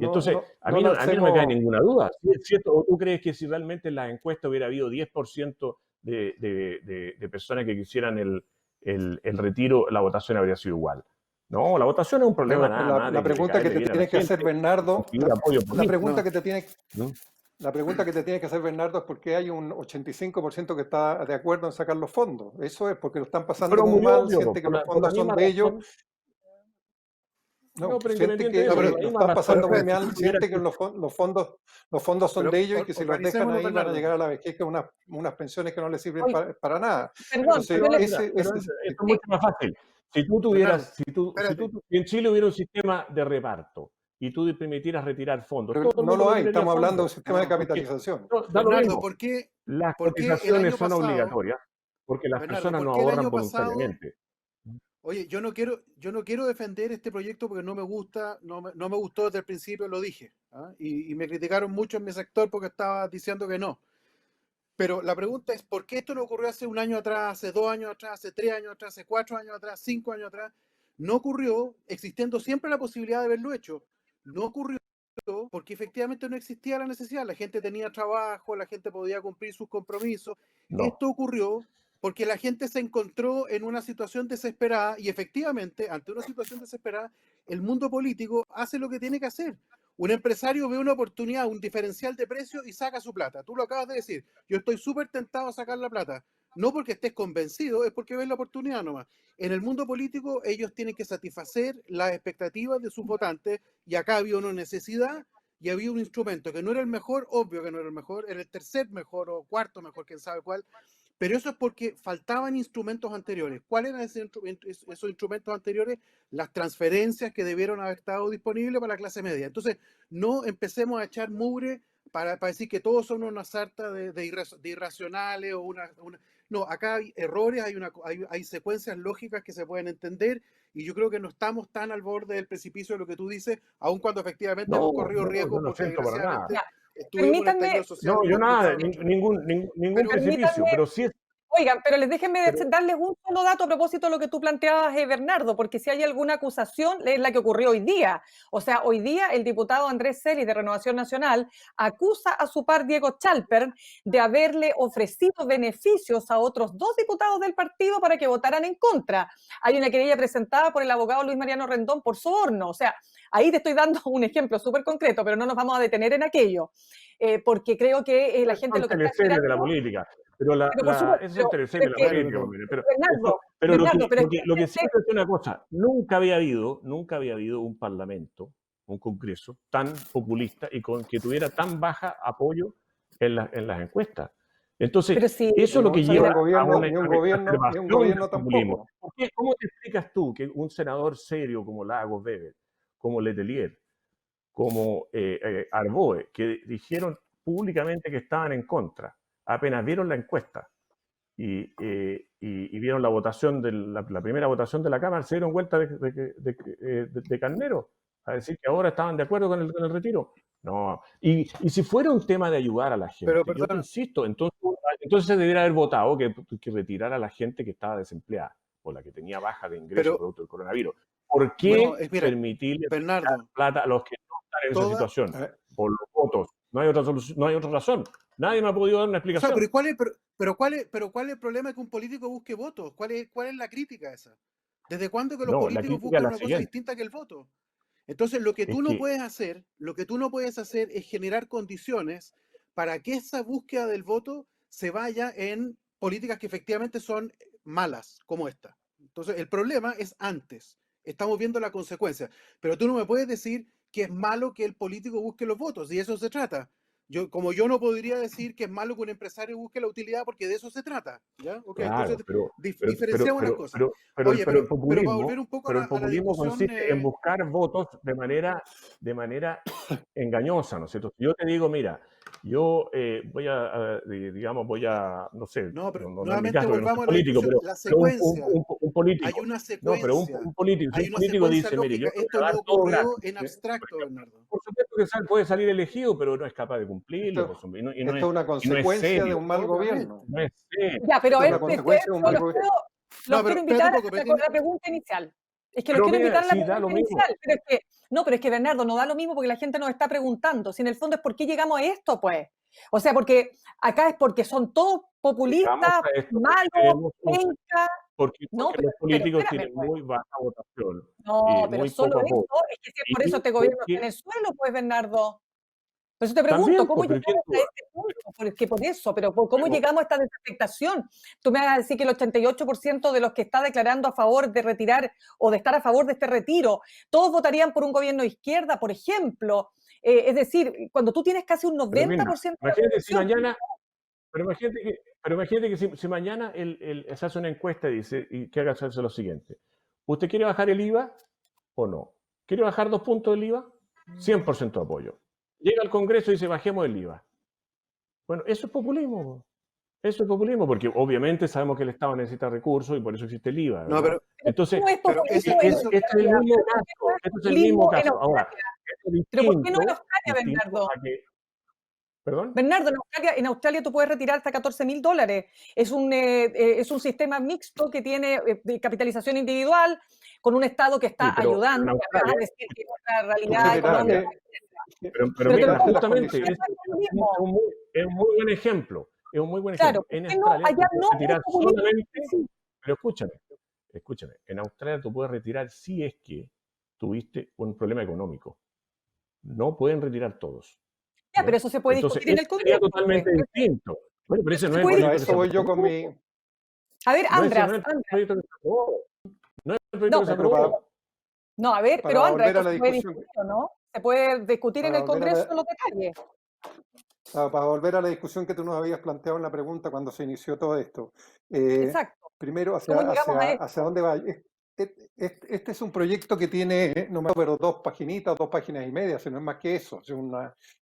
no, entonces, no a mí no me cae lancemos. ninguna duda. ¿Sí es cierto? ¿O tú crees que si realmente en las encuestas hubiera habido 10% de personas que quisieran el retiro, la votación habría sido igual? No, la votación es un problema Bueno, nada más la de que pregunta que caerle te bien a la tiene que hacer gente y Bernardo, conseguir apoyo la político, pregunta No, que te tiene, ¿no? la pregunta que te tiene que hacer Bernardo es por qué hay un 85% que está de acuerdo en sacar los fondos. Eso es porque lo están pasando Pero muy muy mal, obvio, siente que los por la fondos son misma de ellos. razón. No, No, pero siente independiente de que no, eso, por pero, la lo misma están razón, pasando muy pero, si mal, tú tuvieras siente que los fondos son de ellos y que si los dejan organizémonos, ahí van a Bernardo. llegar a la vejez con unas pensiones que no les sirven Oye, para nada. perdón, Entonces, yo le, mira, pero esto es sí, mucho más fácil. Si tú Bernardo, tuvieras, si espérate. tú en Chile hubiera un sistema de reparto y tú permitieras retirar fondos, pero todo el no mundo lo hay, retiraría estamos hablando de un fondos. sistema de No, Porque capitalización. no, da lo Bernardo, mismo. por Las qué el cotizaciones año son pasado, obligatorias porque las Bernardo, personas por no qué el ahorran año pasado, voluntariamente. oye, yo no quiero defender este proyecto porque no me gusta, no me gustó desde el principio, lo dije, ¿ah? Y me criticaron mucho en mi sector porque estaba diciendo que no. Pero la pregunta es, ¿por qué esto no ocurrió hace un año atrás, hace 2 años atrás, hace 3 años atrás, hace 4 años atrás, 5 años atrás? No ocurrió, existiendo siempre la posibilidad de haberlo hecho. No ocurrió porque efectivamente no existía la necesidad. La gente tenía trabajo, la gente podía cumplir sus compromisos. No. Esto ocurrió porque la gente se encontró en una situación desesperada y efectivamente, ante una situación desesperada, el mundo político hace lo que tiene que hacer. Un empresario ve una oportunidad, un diferencial de precio y saca su plata. Tú lo acabas de decir. Yo estoy súper tentado a sacar la plata. No porque estés convencido, es porque ves la oportunidad nomás. En el mundo político, ellos tienen que satisfacer las expectativas de sus votantes y acá había una necesidad y había un instrumento que no era el mejor, obvio que no era el mejor, era el tercer mejor o cuarto mejor, quién sabe cuál, pero eso es porque faltaban instrumentos anteriores. ¿Cuáles eran esos instrumentos anteriores? Las transferencias que debieron haber estado disponibles para la clase media. Entonces, no empecemos a echar mugre para decir que todos son una sarta de irracionales o No, acá hay errores, hay secuencias lógicas que se pueden entender y yo creo que no estamos tan al borde del precipicio de lo que tú dices, aun cuando efectivamente hemos No, corrido no, riesgo yo no porque siento para nada. desgraciadamente ya, estuvimos en un estallido permítanme, social No, yo muy nada, fuerte. ningún Pero, precipicio, permítanme, pero sí es. oigan, pero déjenme Pero, darles un solo dato a propósito de lo que tú planteabas, Bernardo, porque si hay alguna acusación es la que ocurrió hoy día. O sea, hoy día el diputado Andrés Celis de Renovación Nacional acusa a su par Diego Chalper de haberle ofrecido beneficios a otros 2 diputados del partido para que votaran en contra. Hay una querella presentada por el abogado Luis Mariano Rendón por soborno. O sea, ahí te estoy dando un ejemplo súper concreto, pero no nos vamos a detener en aquello, porque creo que la gente son lo que está teleseries de la esperando. política. Pero Pero por supuesto, esas son teleseries de la pero Bueno, política, pero, mire, Bernardo, pero Bernardo, pero es lo que que sí es una cosa, nunca había habido un parlamento, un congreso tan populista y con que tuviera tan baja apoyo en las encuestas. Entonces, pero sí, eso es lo que Ni un lleva a gobierno, una ni un gobierno, ni un exacerbación gobierno del populismo. tampoco. ¿Cómo te explicas tú que un senador serio como Lagos Weber, como Letelier, como Arboe, que dijeron públicamente que estaban en contra, apenas vieron la encuesta y vieron la votación la primera votación de la Cámara, se dieron vuelta de carnero a decir que ahora estaban de acuerdo con el retiro? No. Y si fuera un tema de ayudar a la gente, pero yo te perdona, insisto, entonces se debería haber votado que retirar a la gente que estaba desempleada o la que tenía baja de ingresos pero producto del coronavirus. ¿Por bueno, qué mira, permitirle Bernardo, plata a los que no están en esa toda, situación? Eh, Por los votos. No hay otra solución, no hay otra razón. Nadie me ha podido dar una o sea, explicación. pero ¿cuál es el problema que un político busque votos? ¿Cuál es la crítica esa? ¿Desde cuándo que los No, la políticos crítica es buscan la una cosa siguiente. distinta que el voto? Entonces, lo que Es tú no que, puedes hacer, es generar condiciones para que esa búsqueda del voto se vaya en políticas que efectivamente son malas, como esta. Entonces, el problema es antes. Estamos viendo la consecuencia. Pero tú no me puedes decir que es malo que el político busque los votos, y de eso se trata. Como yo no podría decir que es malo que un empresario busque la utilidad, porque de eso se trata. ¿Ya? Ok, claro, entonces diferenciamos las cosas. pero Oye, el pero para volver populismo, un poco pero el a la populismo discusión, consiste en buscar votos de manera engañosa, ¿no es cierto? Si yo te digo, mira, yo digamos, no sé, no, pero no es mi nuevamente caso, que no soy volvamos a la político, discusión. La pero secuencia, un político, hay una no, pero secuencia, un político, si hay un una político secuencia dice, mire, yo lógica. te voy Esto a dar no todo ocurrió gratis, en abstracto, Bernardo. por supuesto que puede salir elegido, pero no es capaz de cumplirlo, Esto, y no esto es una y no es consecuencia de serio, un mal Obviamente. gobierno. no es serio. Ya, pero a Esto es ver, una consecuencia de un mal gobierno. los No, pero quiero espérate invitar un poco, a la pregunta inicial. Es que los Pero quiero mira, invitar a la si da lo pregunta mismo. inicial. Pero es que Bernardo, no da lo mismo porque la gente nos está preguntando. Si en el fondo es por qué llegamos a esto, pues. O sea, porque acá es porque son todos Llegamos populistas, a esto porque malos, tenemos pencas. porque No, los políticos espérame, tienen pues. muy baja votación No, y pero muy solo poco eso, apoyo. es que si es por eso Y este gobierno está porque en el suelo, pues, Bernardo. Por eso te también, pregunto, ¿cómo pero ¿quién llegamos a duda? este punto? Porque por eso, pero ¿cómo Pero- llegamos a esta desafectación? Tú me vas a decir que el 88% de los que está declarando a favor de retirar o de estar a favor de este retiro, todos votarían por un gobierno de izquierda, por ejemplo. Es decir, cuando tú tienes casi un Pero mira, 90% de la imagínate si población, mañana, pero imagínate que si mañana se hace una encuesta y dice, y que haga hacerse lo siguiente. ¿Usted quiere bajar el IVA o no? ¿Quiere bajar 2 puntos del IVA? 100% apoyo. Llega al Congreso y dice, bajemos el IVA. Bueno, eso es populismo. Eso es populismo, porque obviamente sabemos que el Estado necesita recursos y por eso existe el IVA, No, ¿verdad? Entonces, ¿cómo es pero populismo en eso- este es el Australia? mismo ¿Pero por qué no caso. es Este es el mismo populismo en caso. Ahora, Australia? esto es ¿Pero por qué no en distinto Australia, Bernardo? a que... ¿Perdón? Bernardo, en Australia tú puedes retirar hasta $14.000. Es un sistema mixto que tiene capitalización individual con un Estado que Sí, está pero ayudando, en que vas a Australia, decir que es otra realidad Mira, económica. pero Pero te mira, pregunto, justamente ¿por qué es no es populismo? un muy buen ejemplo. Es un muy buen Claro, ejemplo. ¿por En qué no? Australia tú Allá puedes no es retirar populismo. solamente, Sí. pero escúchame, en Australia tú puedes retirar si es que tuviste un problema económico. No pueden retirar todos. Ya, ¿Ya? pero eso se puede Entonces, discutir en el eso sería Congreso. totalmente Pues. distinto. Bueno, pero ese Eso no se es el puede Bueno, a proyecto que se eso voy yo aprobó. con mi... A ver, No, ese no Andras, es el proyecto que se aprobó. No es el proyecto no, que se pero aprobó. no, a ver, para pero Andras, volver a esto la se puede discusión, discutir, ¿o no? Se puede discutir en para el volver a Congreso la, los detalles. para volver a la discusión que tú nos habías planteado en la pregunta cuando se inició todo esto. Eh, Exacto. Primero, ¿Cómo llegamos a esto? hacia dónde va. Este es un proyecto que tiene, no me acuerdo, 2 paginitas, 2 páginas y media, si no es más que eso.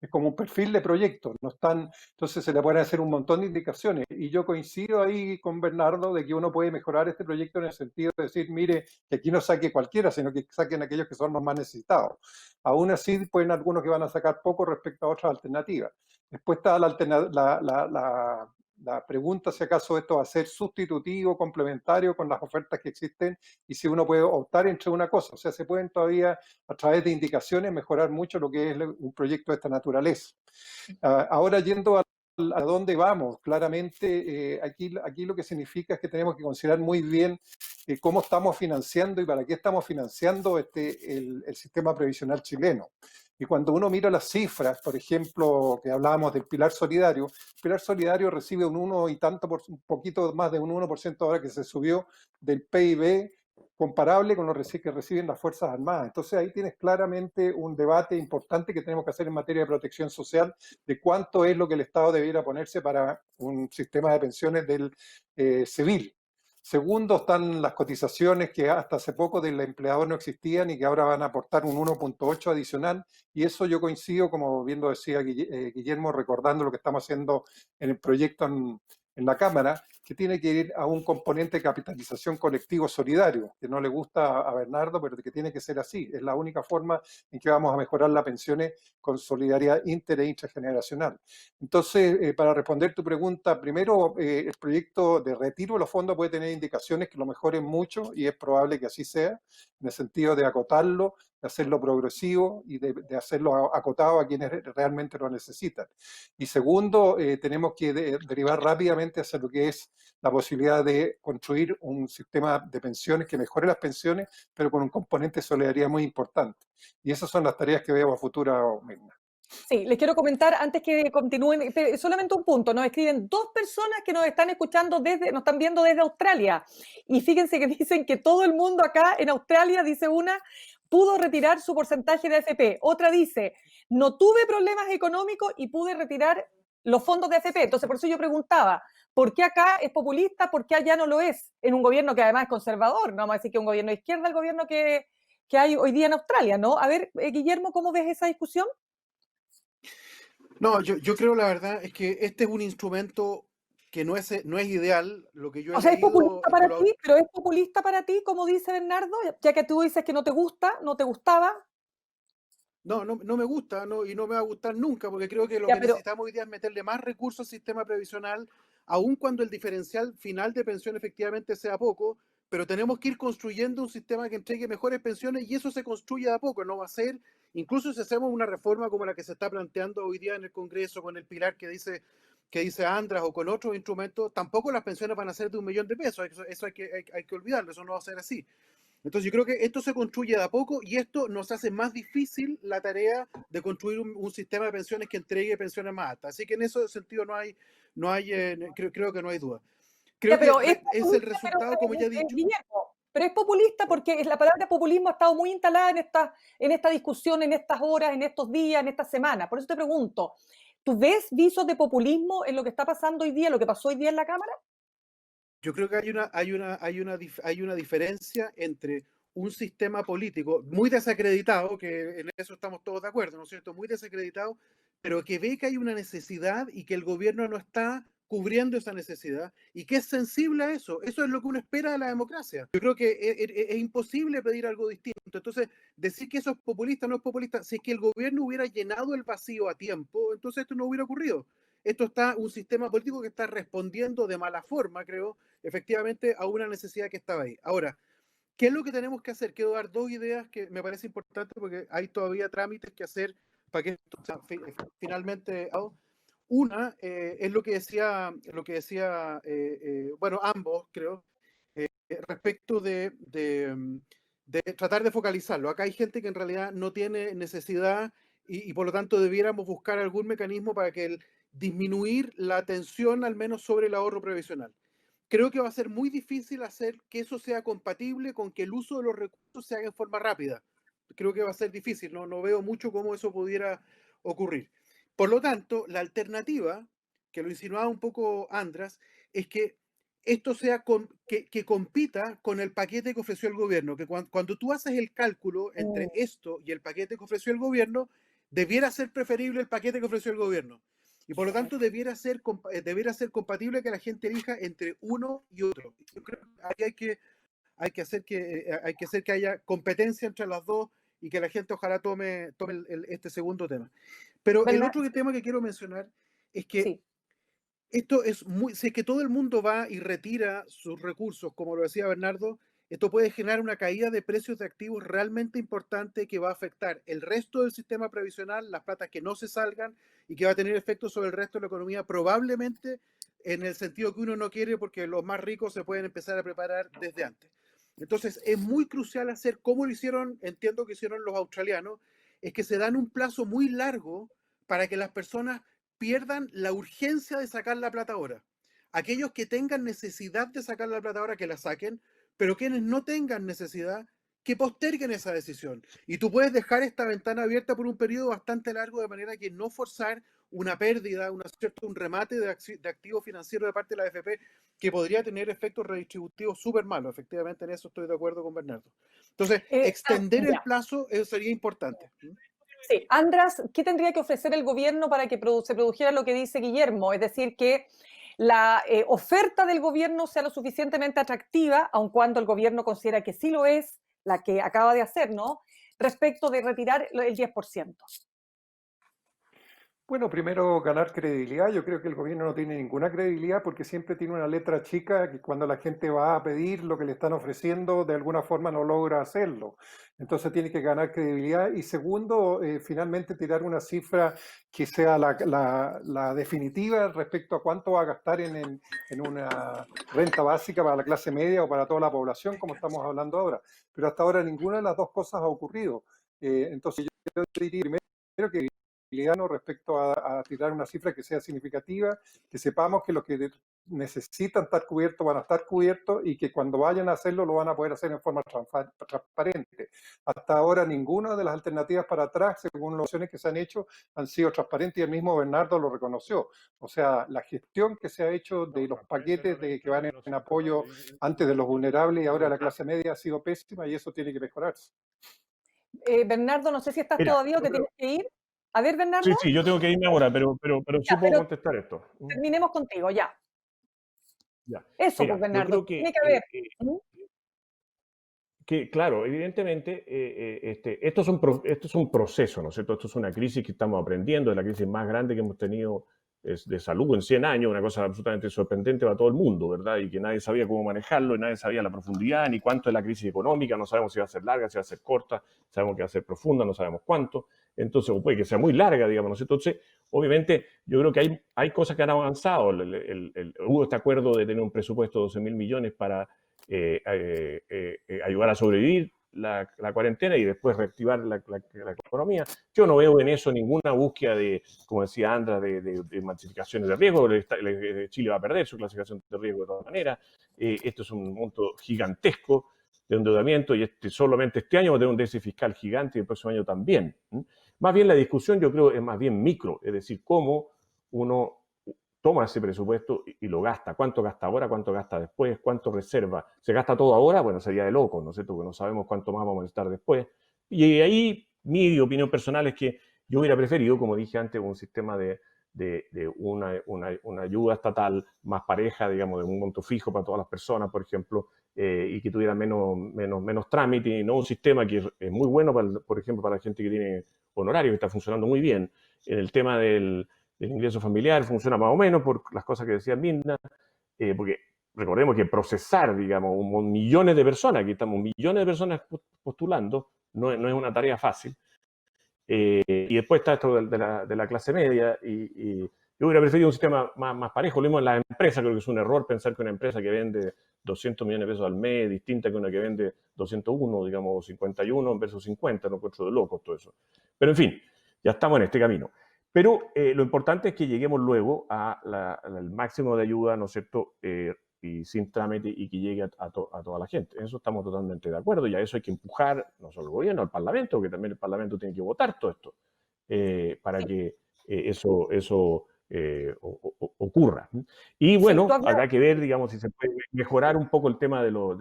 Es como un perfil de proyecto. No están, entonces se le pueden hacer un montón de indicaciones. Y yo coincido ahí con Bernardo de que uno puede mejorar este proyecto en el sentido de decir, mire, que aquí no saque cualquiera, sino que saquen aquellos que son los más necesitados. Aún así, pueden algunos que van a sacar poco respecto a otras alternativas. Después está la pregunta si acaso esto va a ser sustitutivo, complementario con las ofertas que existen y si uno puede optar entre una cosa. O sea, se pueden todavía, a través de indicaciones, mejorar mucho lo que es un proyecto de esta naturaleza. Ahora, yendo a dónde vamos, claramente aquí lo que significa es que tenemos que considerar muy bien cómo estamos financiando y para qué estamos financiando el sistema previsional chileno. Y cuando uno mira las cifras, por ejemplo, que hablábamos del Pilar Solidario, el Pilar Solidario recibe un 1 y tanto, un poquito más de un 1% ahora que se subió del PIB, comparable con lo que reciben las Fuerzas Armadas. Entonces ahí tienes claramente un debate importante que tenemos que hacer en materia de protección social, de cuánto es lo que el Estado debiera ponerse para un sistema de pensiones del civil. Segundo, están las cotizaciones que hasta hace poco del empleador no existían y que ahora van a aportar un 1.8 adicional. Y eso yo coincido, como bien lo decía Guillermo, recordando lo que estamos haciendo en el proyecto en la Cámara, que tiene que ir a un componente de capitalización colectivo solidario, que no le gusta a Bernardo, pero que tiene que ser así. Es la única forma en que vamos a mejorar las pensiones con solidaridad inter e intrageneracional. Entonces, para responder tu pregunta, primero, el proyecto de retiro de los fondos puede tener indicaciones que lo mejoren mucho y es probable que así sea, en el sentido de acotarlo, de hacerlo progresivo y de hacerlo acotado a quienes realmente lo necesitan. Y segundo, tenemos que derivar rápidamente hacia lo que es la posibilidad de construir un sistema de pensiones que mejore las pensiones, pero con un componente de solidaridad muy importante. Y esas son las tareas que veo a futuro, Mirna. Sí, les quiero comentar antes que continúen, solamente un punto. Nos escriben 2 personas que nos están escuchando nos están viendo desde Australia. Y fíjense que dicen que todo el mundo acá en Australia, dice una, pudo retirar su porcentaje de AFP. Otra dice, no tuve problemas económicos y pude retirar los fondos de AFP. Entonces, por eso yo preguntaba, ¿por qué acá es populista? ¿Por qué allá no lo es? En un gobierno que además es conservador. No vamos a decir que es un gobierno de izquierda, el gobierno que hay hoy día en Australia, ¿no? A ver, Guillermo, ¿cómo ves esa discusión? No, yo creo la verdad es que este es un instrumento que no es ideal. Lo que yo he O sea, es leído populista es que para ti, pero es populista para ti, como dice Bernardo, ya que tú dices que no te gusta, no te gustaba. no me gusta, no, y no me va a gustar nunca, porque creo que lo Ya, que pero necesitamos hoy día es meterle más recursos al sistema previsional, aun cuando el diferencial final de pensión efectivamente sea poco, pero tenemos que ir construyendo un sistema que entregue mejores pensiones y eso se construye de a poco, no va a ser, incluso si hacemos una reforma como la que se está planteando hoy día en el Congreso con el pilar que dice Andras o con otros instrumentos, tampoco las pensiones van a ser de $1.000.000, eso hay que olvidarlo, eso no va a ser así. Entonces yo creo que esto se construye de a poco y esto nos hace más difícil la tarea de construir un sistema de pensiones que entregue pensiones más altas. Así que en ese sentido creo que no hay duda. Creo ya, pero que es es el populista, resultado, como ya he dicho. Guillermo, pero es populista porque la palabra populismo ha estado muy instalada en esta discusión, en estas horas, en estos días, en estas semanas. Por eso te pregunto, ¿tú ves visos de populismo en lo que está pasando hoy día, lo que pasó hoy día en la Cámara? Yo creo que hay una diferencia entre un sistema político muy desacreditado, que en eso estamos todos de acuerdo, ¿no es cierto? Muy desacreditado, pero que ve que hay una necesidad y que el gobierno no está cubriendo esa necesidad y que es sensible a eso. Eso es lo que uno espera de la democracia. Yo creo que es imposible pedir algo distinto. Entonces, decir que eso es populista no es populista. Si es que el gobierno hubiera llenado el vacío a tiempo, entonces esto no hubiera ocurrido. Esto está un sistema político que está respondiendo de mala forma, creo, efectivamente, a una necesidad que estaba ahí. Ahora, ¿qué es lo que tenemos que hacer? Quiero dar 2 ideas que me parece importante porque hay todavía trámites que hacer para que esto sea finalmente. Una es lo que decía, bueno, ambos creo, respecto de tratar de focalizarlo. Acá hay gente que en realidad no tiene necesidad y por lo tanto debiéramos buscar algún mecanismo para que disminuir la tensión al menos sobre el ahorro previsional. Creo que va a ser muy difícil hacer que eso sea compatible con que el uso de los recursos se haga en forma rápida. Creo que va a ser difícil, no veo mucho cómo eso pudiera ocurrir. Por lo tanto, la alternativa, que lo insinuaba un poco Andras, es que esto sea que compita con el paquete que ofreció el gobierno, que cuando tú haces el cálculo entre esto y el paquete que ofreció el gobierno, debiera ser preferible el paquete que ofreció el gobierno. Y por lo tanto debiera ser compatible que la gente elija entre uno y otro. Yo creo que ahí hay que hacer que haya competencia entre las dos y que la gente ojalá tome este segundo tema. Pero el otro tema que quiero mencionar es que Sí. esto si es que todo el mundo va y retira sus recursos, como lo decía Bernardo, esto puede generar una caída de precios de activos realmente importante que va a afectar el resto del sistema previsional, las platas que no se salgan y que va a tener efectos sobre el resto de la economía, probablemente en el sentido que uno no quiere porque los más ricos se pueden empezar a preparar desde antes. Entonces es muy crucial hacer como lo hicieron, entiendo que hicieron los australianos, es que se dan un plazo muy largo para que las personas pierdan la urgencia de sacar la plata ahora. Aquellos que tengan necesidad de sacar la plata ahora, que la saquen, pero quienes no tengan necesidad, que posterguen esa decisión. Y tú puedes dejar esta ventana abierta por un periodo bastante largo de manera que no forzar una pérdida, un remate de activo financiero de parte de la AFP que podría tener efectos redistributivos súper malos. Efectivamente, en eso estoy de acuerdo con Bernardo. Entonces, extender el plazo sería importante. Sí, Andras, ¿qué tendría que ofrecer el gobierno para que se produjera lo que dice Guillermo? Es decir, que la oferta del gobierno sea lo suficientemente atractiva, aun cuando el gobierno considera que sí lo es, la que acaba de hacer, ¿no? Respecto de retirar el 10%. Bueno, primero ganar credibilidad. Yo creo que el gobierno no tiene ninguna credibilidad porque siempre tiene una letra chica que cuando la gente va a pedir lo que le están ofreciendo, de alguna forma no logra hacerlo. Entonces tiene que ganar credibilidad. Y segundo, finalmente tirar una cifra que sea la definitiva respecto a cuánto va a gastar en una renta básica para la clase media o para toda la población, como estamos hablando ahora. Pero hasta ahora ninguna de las dos cosas ha ocurrido. Entonces yo diría primero que respecto a tirar una cifra que sea significativa, que sepamos que los que necesitan estar cubiertos van a estar cubiertos y que cuando vayan a hacerlo lo van a poder hacer en forma transparente. Hasta ahora ninguna de las alternativas para atrás, según las opciones que se han hecho, han sido transparentes y el mismo Bernardo lo reconoció. O sea, la gestión que se ha hecho de los paquetes que van en apoyo antes de los vulnerables y ahora de la clase media ha sido pésima y eso tiene que mejorarse. Bernardo, no sé si estás Mira, todavía o te tienes que ir. A ver, Bernardo. sí, yo tengo que irme ahora, pero sí Ya, puedo pero contestar esto. terminemos contigo, ya. Ya. Eso, Mira, pues, Bernardo, yo creo tiene que haber. que, claro, evidentemente, esto es un proceso, ¿no es cierto? Esto es una crisis que estamos aprendiendo, es la crisis más grande que hemos tenido de salud en 100 años, una cosa absolutamente sorprendente para todo el mundo, ¿verdad? Y que nadie sabía cómo manejarlo, y nadie sabía la profundidad, ni cuánto es la crisis económica, no sabemos si va a ser larga, si va a ser corta, sabemos que va a ser profunda, no sabemos cuánto, entonces, o puede que sea muy larga, digamos, ¿no es cierto? Entonces, obviamente, yo creo que hay cosas que han avanzado, hubo este acuerdo de tener un presupuesto de 12.000 millones para ayudar a sobrevivir la cuarentena y después reactivar la economía. Yo no veo en eso ninguna búsqueda de, como decía Andra, de masificaciones de riesgo. Chile va a perder su clasificación de riesgo de todas maneras. Esto es un monto gigantesco de endeudamiento y solamente este año va a tener un déficit fiscal gigante y el próximo año también. Más bien la discusión yo creo es más bien micro, es decir, cómo uno toma ese presupuesto y lo gasta. ¿Cuánto gasta ahora? ¿Cuánto gasta después? ¿Cuánto reserva? ¿Se gasta todo ahora? Bueno, sería de loco, ¿no es cierto? Porque no sabemos cuánto más vamos a estar después. Y ahí mi opinión personal es que yo hubiera preferido, como dije antes, un sistema de una ayuda estatal más pareja, digamos, de un monto fijo para todas las personas, por ejemplo, y que tuviera menos trámite, y no un sistema que es muy bueno, por ejemplo, para la gente que tiene honorario, que está funcionando muy bien. En el tema del ingreso familiar funciona más o menos por las cosas que decía Mirna, porque recordemos que procesar, digamos, millones de personas, aquí estamos millones de personas postulando, no es una tarea fácil. Y después está esto de la clase media, y yo hubiera preferido un sistema más parejo. Lo mismo en la empresa, creo que es un error pensar que una empresa que vende 200 millones de pesos al mes es distinta que una que vende 201, digamos, 51 versus 50, no encuentro de locos todo eso. Pero en fin, ya estamos en este camino. Pero lo importante es que lleguemos luego al máximo de ayuda, ¿no es cierto?, y sin trámite, y que llegue a toda la gente. En eso estamos totalmente de acuerdo, y a eso hay que empujar no solo el gobierno, al Parlamento, que también el Parlamento tiene que votar todo esto para que eso ocurra. Y bueno, habrá que ver, digamos, si se puede mejorar un poco el tema de los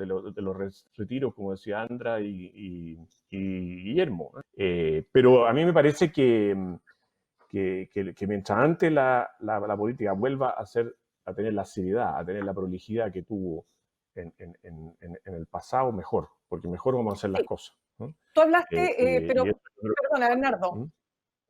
retiros, como decía Andra y Guillermo. Pero a mí me parece que mientras antes la política vuelva a tener la seriedad, a tener la prolijidad que tuvo en el pasado, mejor, porque mejor vamos a hacer las cosas, ¿no? Tú hablaste, perdona, Bernardo.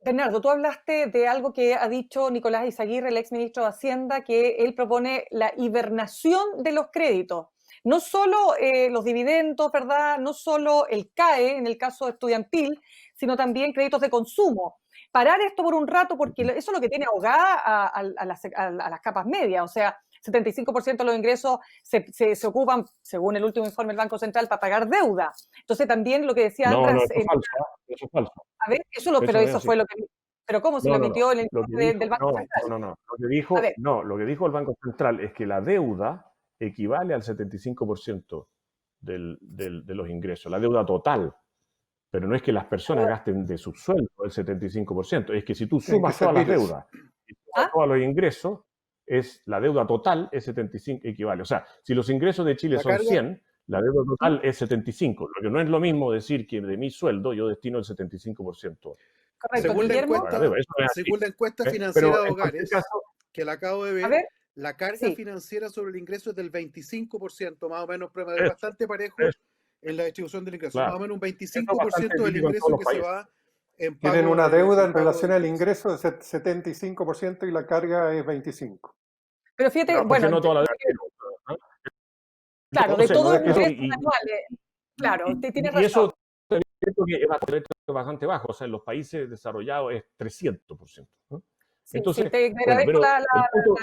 Bernardo, tú hablaste de algo que ha dicho Nicolás Izaguirre, el exministro de Hacienda, que él propone la hibernación de los créditos. No solo los dividendos, ¿verdad? No solo el CAE, en el caso estudiantil, sino también créditos de consumo. Parar esto por un rato, porque eso es lo que tiene ahogada a las capas medias. O sea, 75% de los ingresos se ocupan, según el último informe del Banco Central, para pagar deuda. Entonces también lo que decía Andrés... No, eso es falso, eso es falso. A ver, pero eso fue lo que... ¿Pero cómo se lo emitió en el informe del Banco Central? No. Lo que dijo el Banco Central es que la deuda equivale al 75% de los ingresos, la deuda total. Pero no es que las personas gasten de su sueldo el 75%, es que si tú sumas todas las deudas y todos los ingresos, la deuda total es 75, equivale. O sea, si los ingresos de Chile son 100, la deuda total es 75. Lo que no es lo mismo decir que de mi sueldo yo destino el 75%. Correcto, según la encuesta financiera de hogares, que la acabo de ver, la carga financiera sobre el ingreso es del 25%, más o menos, es bastante parejo en la distribución del ingreso. Más o menos un 25% del ingreso que se va en Tienen pago una deuda en pago relación de al intereses. ingreso de 75% y la carga es 25%. Pero fíjate, No, bueno, porque no toda la deuda tiene, ¿no? claro, de Entonces, todos no los es que eso, ingresos anuales, claro, tienes y razón. eso también siento que es bastante bajo, o sea, en los países desarrollados es 300%, ¿no? Sí, sí, Entonces, te bueno, agradezco pero el punto,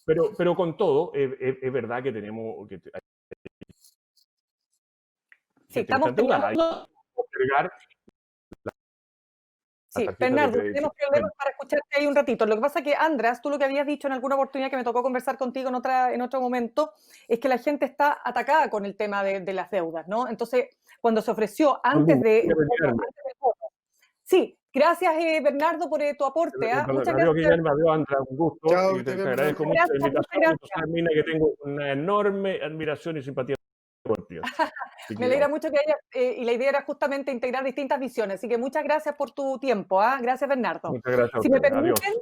la- pero con todo, es verdad que tenemos que hay Sí, gente que está estamos teniendo... endeudada, hay que postergar las Sí, tarjetas de Bernardo, crédito. tenemos problemas para escucharte ahí un ratito. Lo que pasa es que, András, tú lo que habías dicho en alguna oportunidad que me tocó conversar contigo en otro momento, es que la gente está atacada con el tema de las deudas, ¿no? Entonces, cuando se ofreció antes del voto. Sí, gracias, Bernardo, por tu aporte. ¿Ah? Muchas Amigo gracias. Guillermo, adiós, Andra, un gusto Chao, que y estés te bien, agradezco Bernardo. mucho la Muchas invitación. Y tú gracias. sabes, Mina, que tengo una enorme admiración y simpatía por ti. Así Me que, alegra mucho que haya, y la idea era justamente integrar distintas visiones. Así que muchas gracias por tu tiempo. ¿Ah? Gracias, Bernardo. muchas gracias a Si me ustedes. permiten, Adiós.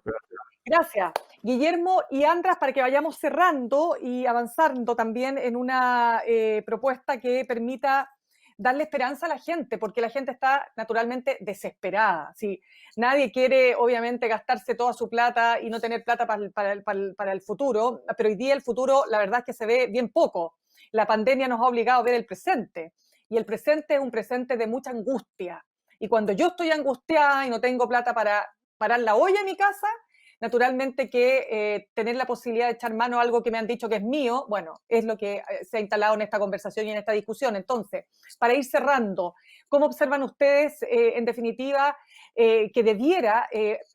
Gracias. gracias. Guillermo y András, para que vayamos cerrando y avanzando también en una propuesta que permita darle esperanza a la gente, porque la gente está naturalmente desesperada. ¿Sí? Nadie quiere, obviamente, gastarse toda su plata y no tener plata para el futuro, pero hoy día el futuro, la verdad es que se ve bien poco. La pandemia nos ha obligado a ver el presente, y el presente es un presente de mucha angustia. Y cuando yo estoy angustiada y no tengo plata para parar la olla en mi casa, naturalmente que tener la posibilidad de echar mano a algo que me han dicho que es mío, bueno, es lo que se ha instalado en esta conversación y en esta discusión. Entonces, para ir cerrando, ¿cómo observan ustedes, en definitiva, que debiera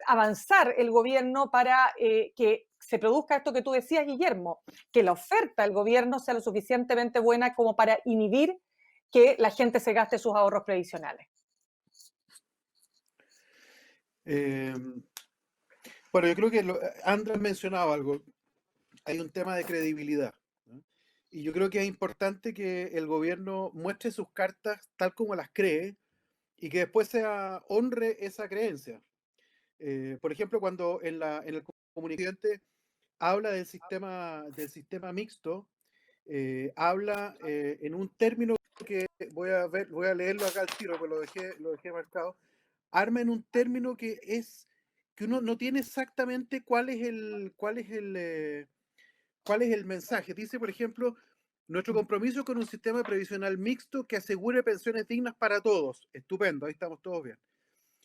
avanzar el gobierno para que se produzca esto que tú decías, Guillermo, que la oferta del gobierno sea lo suficientemente buena como para inhibir que la gente se gaste sus ahorros previsionales? Eh, bueno, yo creo que Andrés mencionaba algo. Hay un tema de credibilidad, ¿no? Y yo creo que es importante que el gobierno muestre sus cartas tal como las cree y que después honre esa creencia. Por ejemplo, cuando en el comunicante habla del sistema mixto, habla en un término que voy a leerlo acá al tiro, pero lo dejé marcado. Arma en un término que uno no tiene exactamente cuál es el mensaje. Dice, por ejemplo, nuestro compromiso con un sistema previsional mixto que asegure pensiones dignas para todos. Estupendo, ahí estamos todos bien.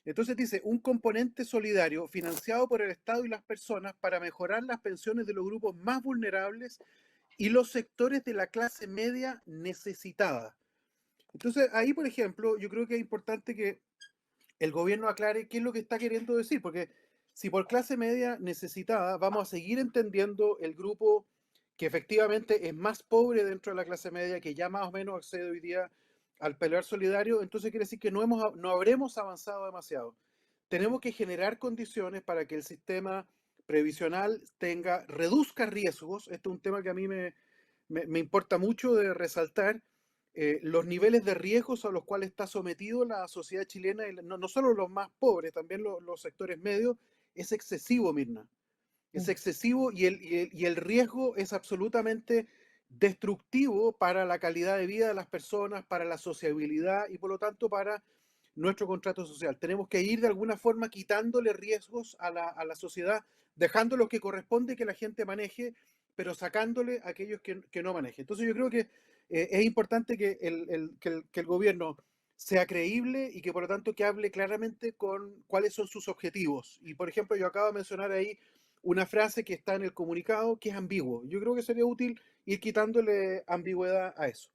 Entonces dice, un componente solidario financiado por el Estado y las personas para mejorar las pensiones de los grupos más vulnerables y los sectores de la clase media necesitada. Entonces ahí, por ejemplo, yo creo que es importante que el gobierno aclare qué es lo que está queriendo decir, porque si por clase media necesitada vamos a seguir entendiendo el grupo que efectivamente es más pobre dentro de la clase media, que ya más o menos accede hoy día al pelear solidario, entonces quiere decir que no habremos avanzado demasiado. Tenemos que generar condiciones para que el sistema previsional reduzca riesgos. Este es un tema que a mí me importa mucho de resaltar. Los niveles de riesgos a los cuales está sometido la sociedad chilena, no solo los más pobres, también los sectores medios, es excesivo, Mirna. Es excesivo y el riesgo es absolutamente destructivo para la calidad de vida de las personas, para la sociabilidad y por lo tanto para nuestro contrato social. Tenemos que ir de alguna forma quitándole riesgos a la sociedad, dejando lo que corresponde que la gente maneje, pero sacándole a aquellos que no manejen. Entonces yo creo que es importante que el gobierno sea creíble y que por lo tanto que hable claramente con cuáles son sus objetivos. Y por ejemplo, yo acabo de mencionar ahí una frase que está en el comunicado que es ambiguo. Yo creo que sería útil ir quitándole ambigüedad a eso.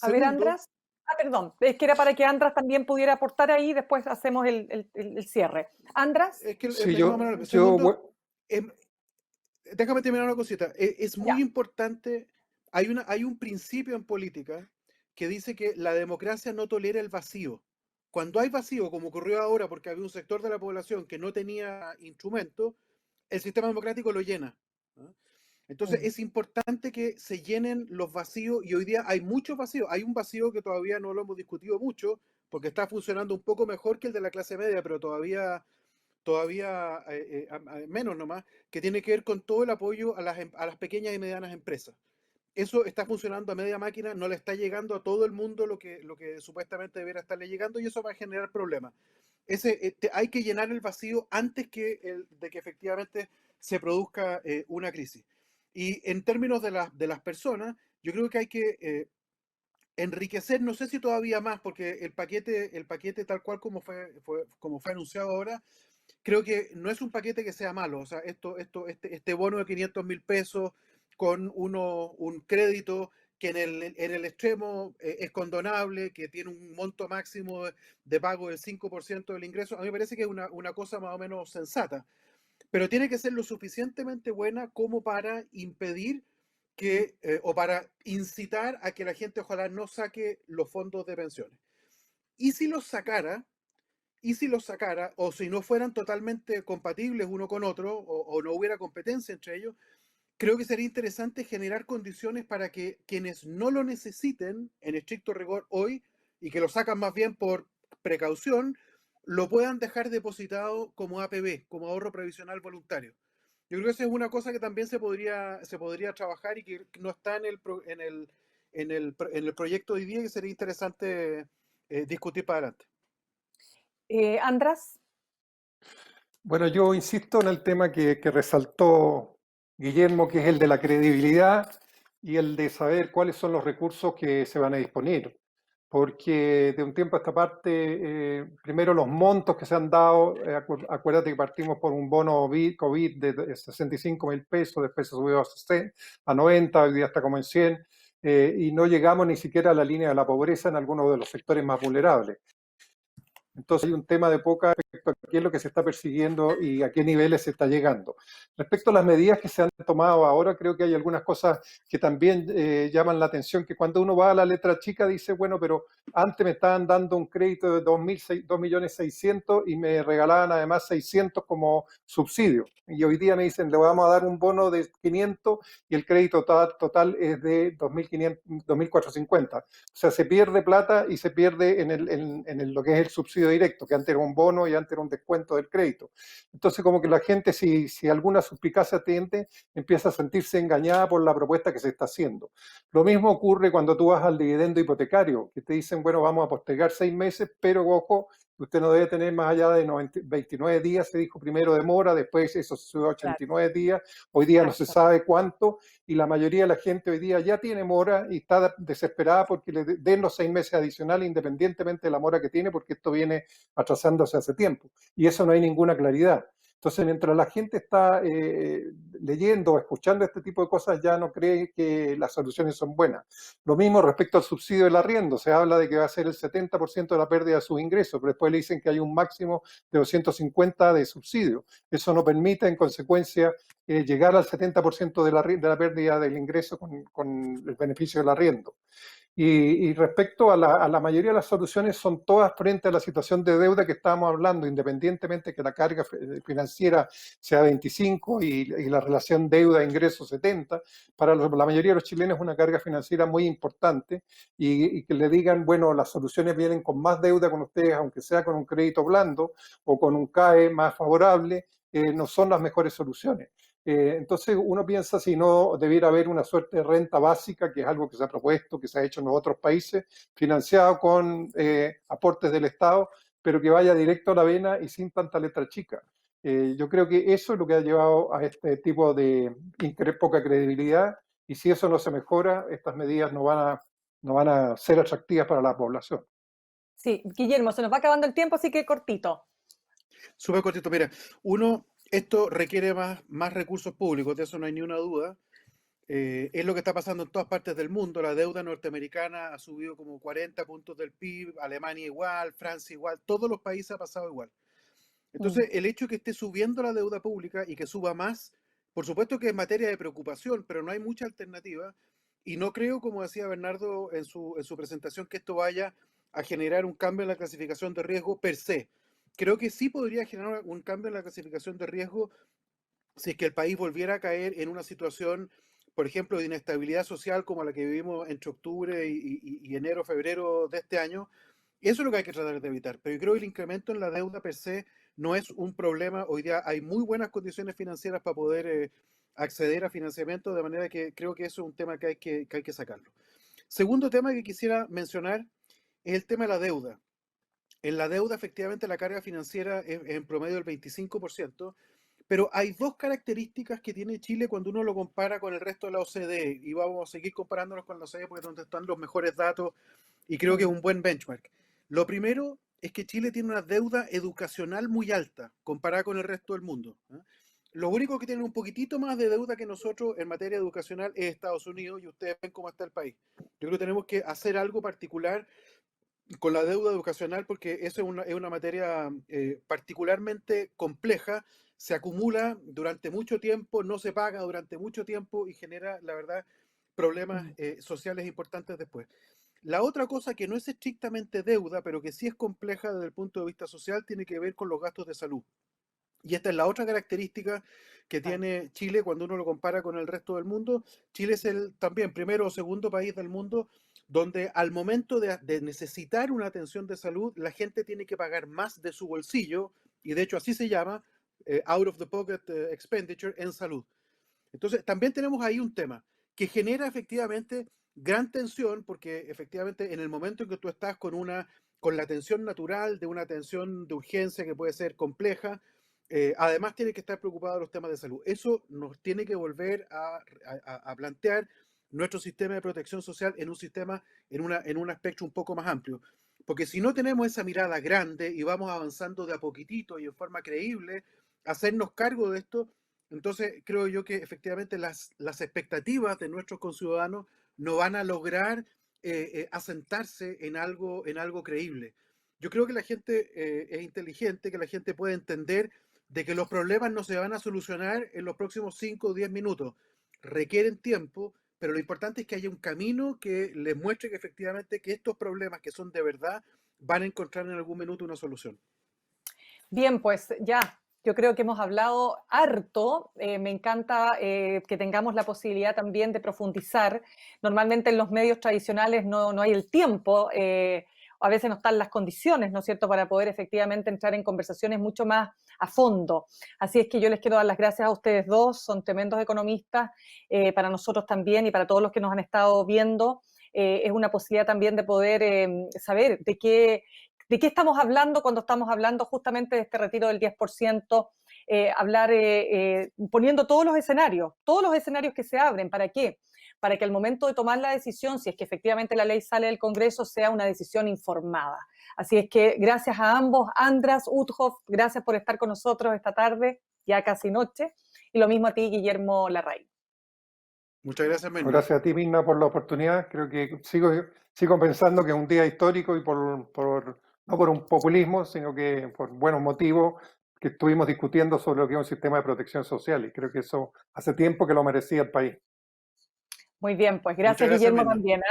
A ver, Segundo, András. Ah, perdón, es que era para que András también pudiera aportar ahí y después hacemos el cierre. András, es que Sí, es más o menos, yo, segundo, em, déjame terminar una cosita. Es ya. muy importante, hay un principio en política que dice que la democracia no tolera el vacío. Cuando hay vacío, como ocurrió ahora porque había un sector de la población que no tenía instrumento, el sistema democrático lo llena, ¿no? Entonces es importante que se llenen los vacíos y hoy día hay muchos vacíos. Hay un vacío que todavía no lo hemos discutido mucho porque está funcionando un poco mejor que el de la clase media, pero todavía menos nomás, que tiene que ver con todo el apoyo a las pequeñas y medianas empresas. eso está funcionando a media máquina, no le está llegando a todo el mundo lo que supuestamente debería estarle llegando y eso va a generar problemas. Hay que llenar el vacío antes de que efectivamente se produzca una crisis. Y en términos de las personas, yo creo que hay que enriquecer, no sé si todavía más, porque el paquete tal cual como fue anunciado ahora, creo que no es un paquete que sea malo. O sea, este bono de 500.000 pesos con un crédito que en el extremo es condonable, que tiene un monto máximo de pago del 5% del ingreso, a mí me parece que es una cosa más o menos sensata. Pero tiene que ser lo suficientemente buena como para impedir o para incitar a que la gente ojalá no saque los fondos de pensiones. Y si los sacara, o si no fueran totalmente compatibles uno con otro, o no hubiera competencia entre ellos, creo que sería interesante generar condiciones para que quienes no lo necesiten en estricto rigor hoy y que lo sacan más bien por precaución, lo puedan dejar depositado como APB, como ahorro previsional voluntario. Yo creo que esa es una cosa que también se podría trabajar y que no está en el proyecto de hoy día, que sería interesante discutir para adelante. András. Bueno, yo insisto en el tema que resaltó Guillermo, que es el de la credibilidad y el de saber cuáles son los recursos que se van a disponer. Porque de un tiempo a esta parte, primero los montos que se han dado, acuérdate que partimos por un bono COVID de 65.000 pesos, después se subió a 90, hoy día está como en 100, y no llegamos ni siquiera a la línea de la pobreza en algunos de los sectores más vulnerables. Entonces hay un tema de poca respecto a qué es lo que se está persiguiendo y a qué niveles se está llegando. Respecto a las medidas que se han tomado ahora, creo que hay algunas cosas que también llaman la atención, que cuando uno va a la letra chica dice, bueno, pero antes me estaban dando un crédito de 2.600.000 y me regalaban además 600 como subsidio. Y hoy día me dicen, le vamos a dar un bono de 500 y el crédito total es de 2.450. O sea, se pierde plata y se pierde en lo que es el subsidio directo, que antes era un bono y antes era un descuento del crédito. Entonces, como que la gente, si alguna suspicacia tiene, empieza a sentirse engañada por la propuesta que se está haciendo. Lo mismo ocurre cuando tú vas al dividendo hipotecario, que te dicen, bueno, vamos a postergar 6 meses, pero ojo, usted no debe tener más allá de 29 días, se dijo primero demora, después eso se subió a 89 días, hoy día no se sabe cuánto, y la mayoría de la gente hoy día ya tiene mora y está desesperada porque le den los 6 meses adicionales independientemente de la mora que tiene, porque esto viene atrasándose hace tiempo, y eso no hay ninguna claridad. Entonces, mientras la gente está leyendo o escuchando este tipo de cosas, ya no cree que las soluciones son buenas. Lo mismo respecto al subsidio del arriendo. Se habla de que va a ser el 70% de la pérdida de sus ingresos, pero después le dicen que hay un máximo de 250 de subsidio. Eso no permite, en consecuencia, llegar al 70% de la pérdida del ingreso con el beneficio del arriendo. Y respecto a la mayoría de las soluciones son todas frente a la situación de deuda que estábamos hablando, independientemente que la carga financiera sea 25 y la relación deuda-ingreso 70, para la mayoría de los chilenos es una carga financiera muy importante y que le digan, bueno, las soluciones vienen con más deuda con ustedes, aunque sea con un crédito blando o con un CAE más favorable, no son las mejores soluciones. Entonces uno piensa si no debiera haber una suerte de renta básica, que es algo que se ha propuesto, que se ha hecho en los otros países, financiado con aportes del Estado, pero que vaya directo a la vena y sin tanta letra chica. Yo creo que eso es lo que ha llevado a este tipo de poca credibilidad, y si eso no se mejora, estas medidas no van a ser atractivas para la población. Sí, Guillermo, se nos va acabando el tiempo, así que cortito. Súper cortito, mira, esto requiere más recursos públicos, de eso no hay ni una duda. Es lo que está pasando en todas partes del mundo. La deuda norteamericana ha subido como 40 puntos del PIB, Alemania igual, Francia igual, todos los países ha pasado igual. Entonces, el hecho de que esté subiendo la deuda pública y que suba más, por supuesto que es materia de preocupación, pero no hay mucha alternativa. Y no creo, como decía Bernardo en su presentación, que esto vaya a generar un cambio en la clasificación de riesgo per se. Creo que sí podría generar un cambio en la clasificación de riesgo si es que el país volviera a caer en una situación, por ejemplo, de inestabilidad social como la que vivimos entre octubre y enero, febrero de este año. Eso es lo que hay que tratar de evitar. Pero yo creo que el incremento en la deuda per se no es un problema. Hoy día hay muy buenas condiciones financieras para poder acceder a financiamiento, de manera que creo que eso es un tema que hay que sacarlo. Segundo tema que quisiera mencionar es el tema de la deuda. En la deuda, efectivamente, la carga financiera es en promedio del 25%, pero hay dos características que tiene Chile cuando uno lo compara con el resto de la OCDE, y vamos a seguir comparándonos con la OCDE porque es donde están los mejores datos y creo que es un buen benchmark. Lo primero es que Chile tiene una deuda educacional muy alta comparada con el resto del mundo. Lo único que tiene un poquitito más de deuda que nosotros en materia educacional es Estados Unidos, y ustedes ven cómo está el país. Yo creo que tenemos que hacer algo particular con la deuda educacional porque eso es una materia particularmente compleja, se acumula durante mucho tiempo, no se paga durante mucho tiempo y genera, la verdad, problemas sociales importantes después. La otra cosa que no es estrictamente deuda, pero que sí es compleja desde el punto de vista social, tiene que ver con los gastos de salud. Y esta es la otra característica que tiene Chile cuando uno lo compara con el resto del mundo. Chile es el también primero o segundo país del mundo donde al momento de necesitar una atención de salud, la gente tiene que pagar más de su bolsillo, y de hecho así se llama, out of the pocket expenditure en salud. Entonces, también tenemos ahí un tema que genera efectivamente gran tensión, porque efectivamente en el momento en que tú estás con la atención natural de una atención de urgencia que puede ser compleja, además tiene que estar preocupado de los temas de salud. Eso nos tiene que volver a plantear nuestro sistema de protección social en un sistema, en un aspecto un poco más amplio. Porque si no tenemos esa mirada grande y vamos avanzando de a poquitito y en forma creíble, hacernos cargo de esto, entonces creo yo que efectivamente las expectativas de nuestros conciudadanos no van a lograr asentarse en algo creíble. Yo creo que la gente es inteligente, que la gente puede entender de que los problemas no se van a solucionar en los próximos 5 o 10 minutos. Requieren tiempo, pero lo importante es que haya un camino que les muestre que efectivamente que estos problemas que son de verdad van a encontrar en algún minuto una solución. Bien, pues ya, yo creo que hemos hablado harto. Me encanta que tengamos la posibilidad también de profundizar. Normalmente en los medios tradicionales no hay el tiempo, a veces no están las condiciones, ¿no es cierto?, para poder efectivamente entrar en conversaciones mucho más a fondo. Así es que yo les quiero dar las gracias a ustedes dos, son tremendos economistas, para nosotros también y para todos los que nos han estado viendo. Es una posibilidad también de poder saber de qué estamos hablando cuando estamos hablando justamente de este retiro del 10%, hablar poniendo todos los escenarios que se abren. ¿Para qué? Para que al momento de tomar la decisión, si es que efectivamente la ley sale del Congreso, sea una decisión informada. Así es que gracias a ambos, András, Uthoff, gracias por estar con nosotros esta tarde, ya casi noche, y lo mismo a ti, Guillermo Larraín. Muchas gracias, Mirna. Gracias a ti, Mirna, por la oportunidad. Creo que sigo pensando que es un día histórico y no por un populismo, sino que por buenos motivos que estuvimos discutiendo sobre lo que es un sistema de protección social, y creo que eso hace tiempo que lo merecía el país. Muy bien, pues gracias Guillermo Mirna. También.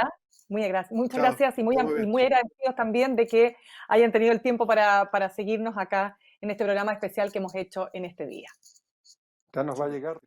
Muchas Chao. gracias y muy agradecidos también de que hayan tenido el tiempo para seguirnos acá en este programa especial que hemos hecho en este día. Ya nos va a llegar.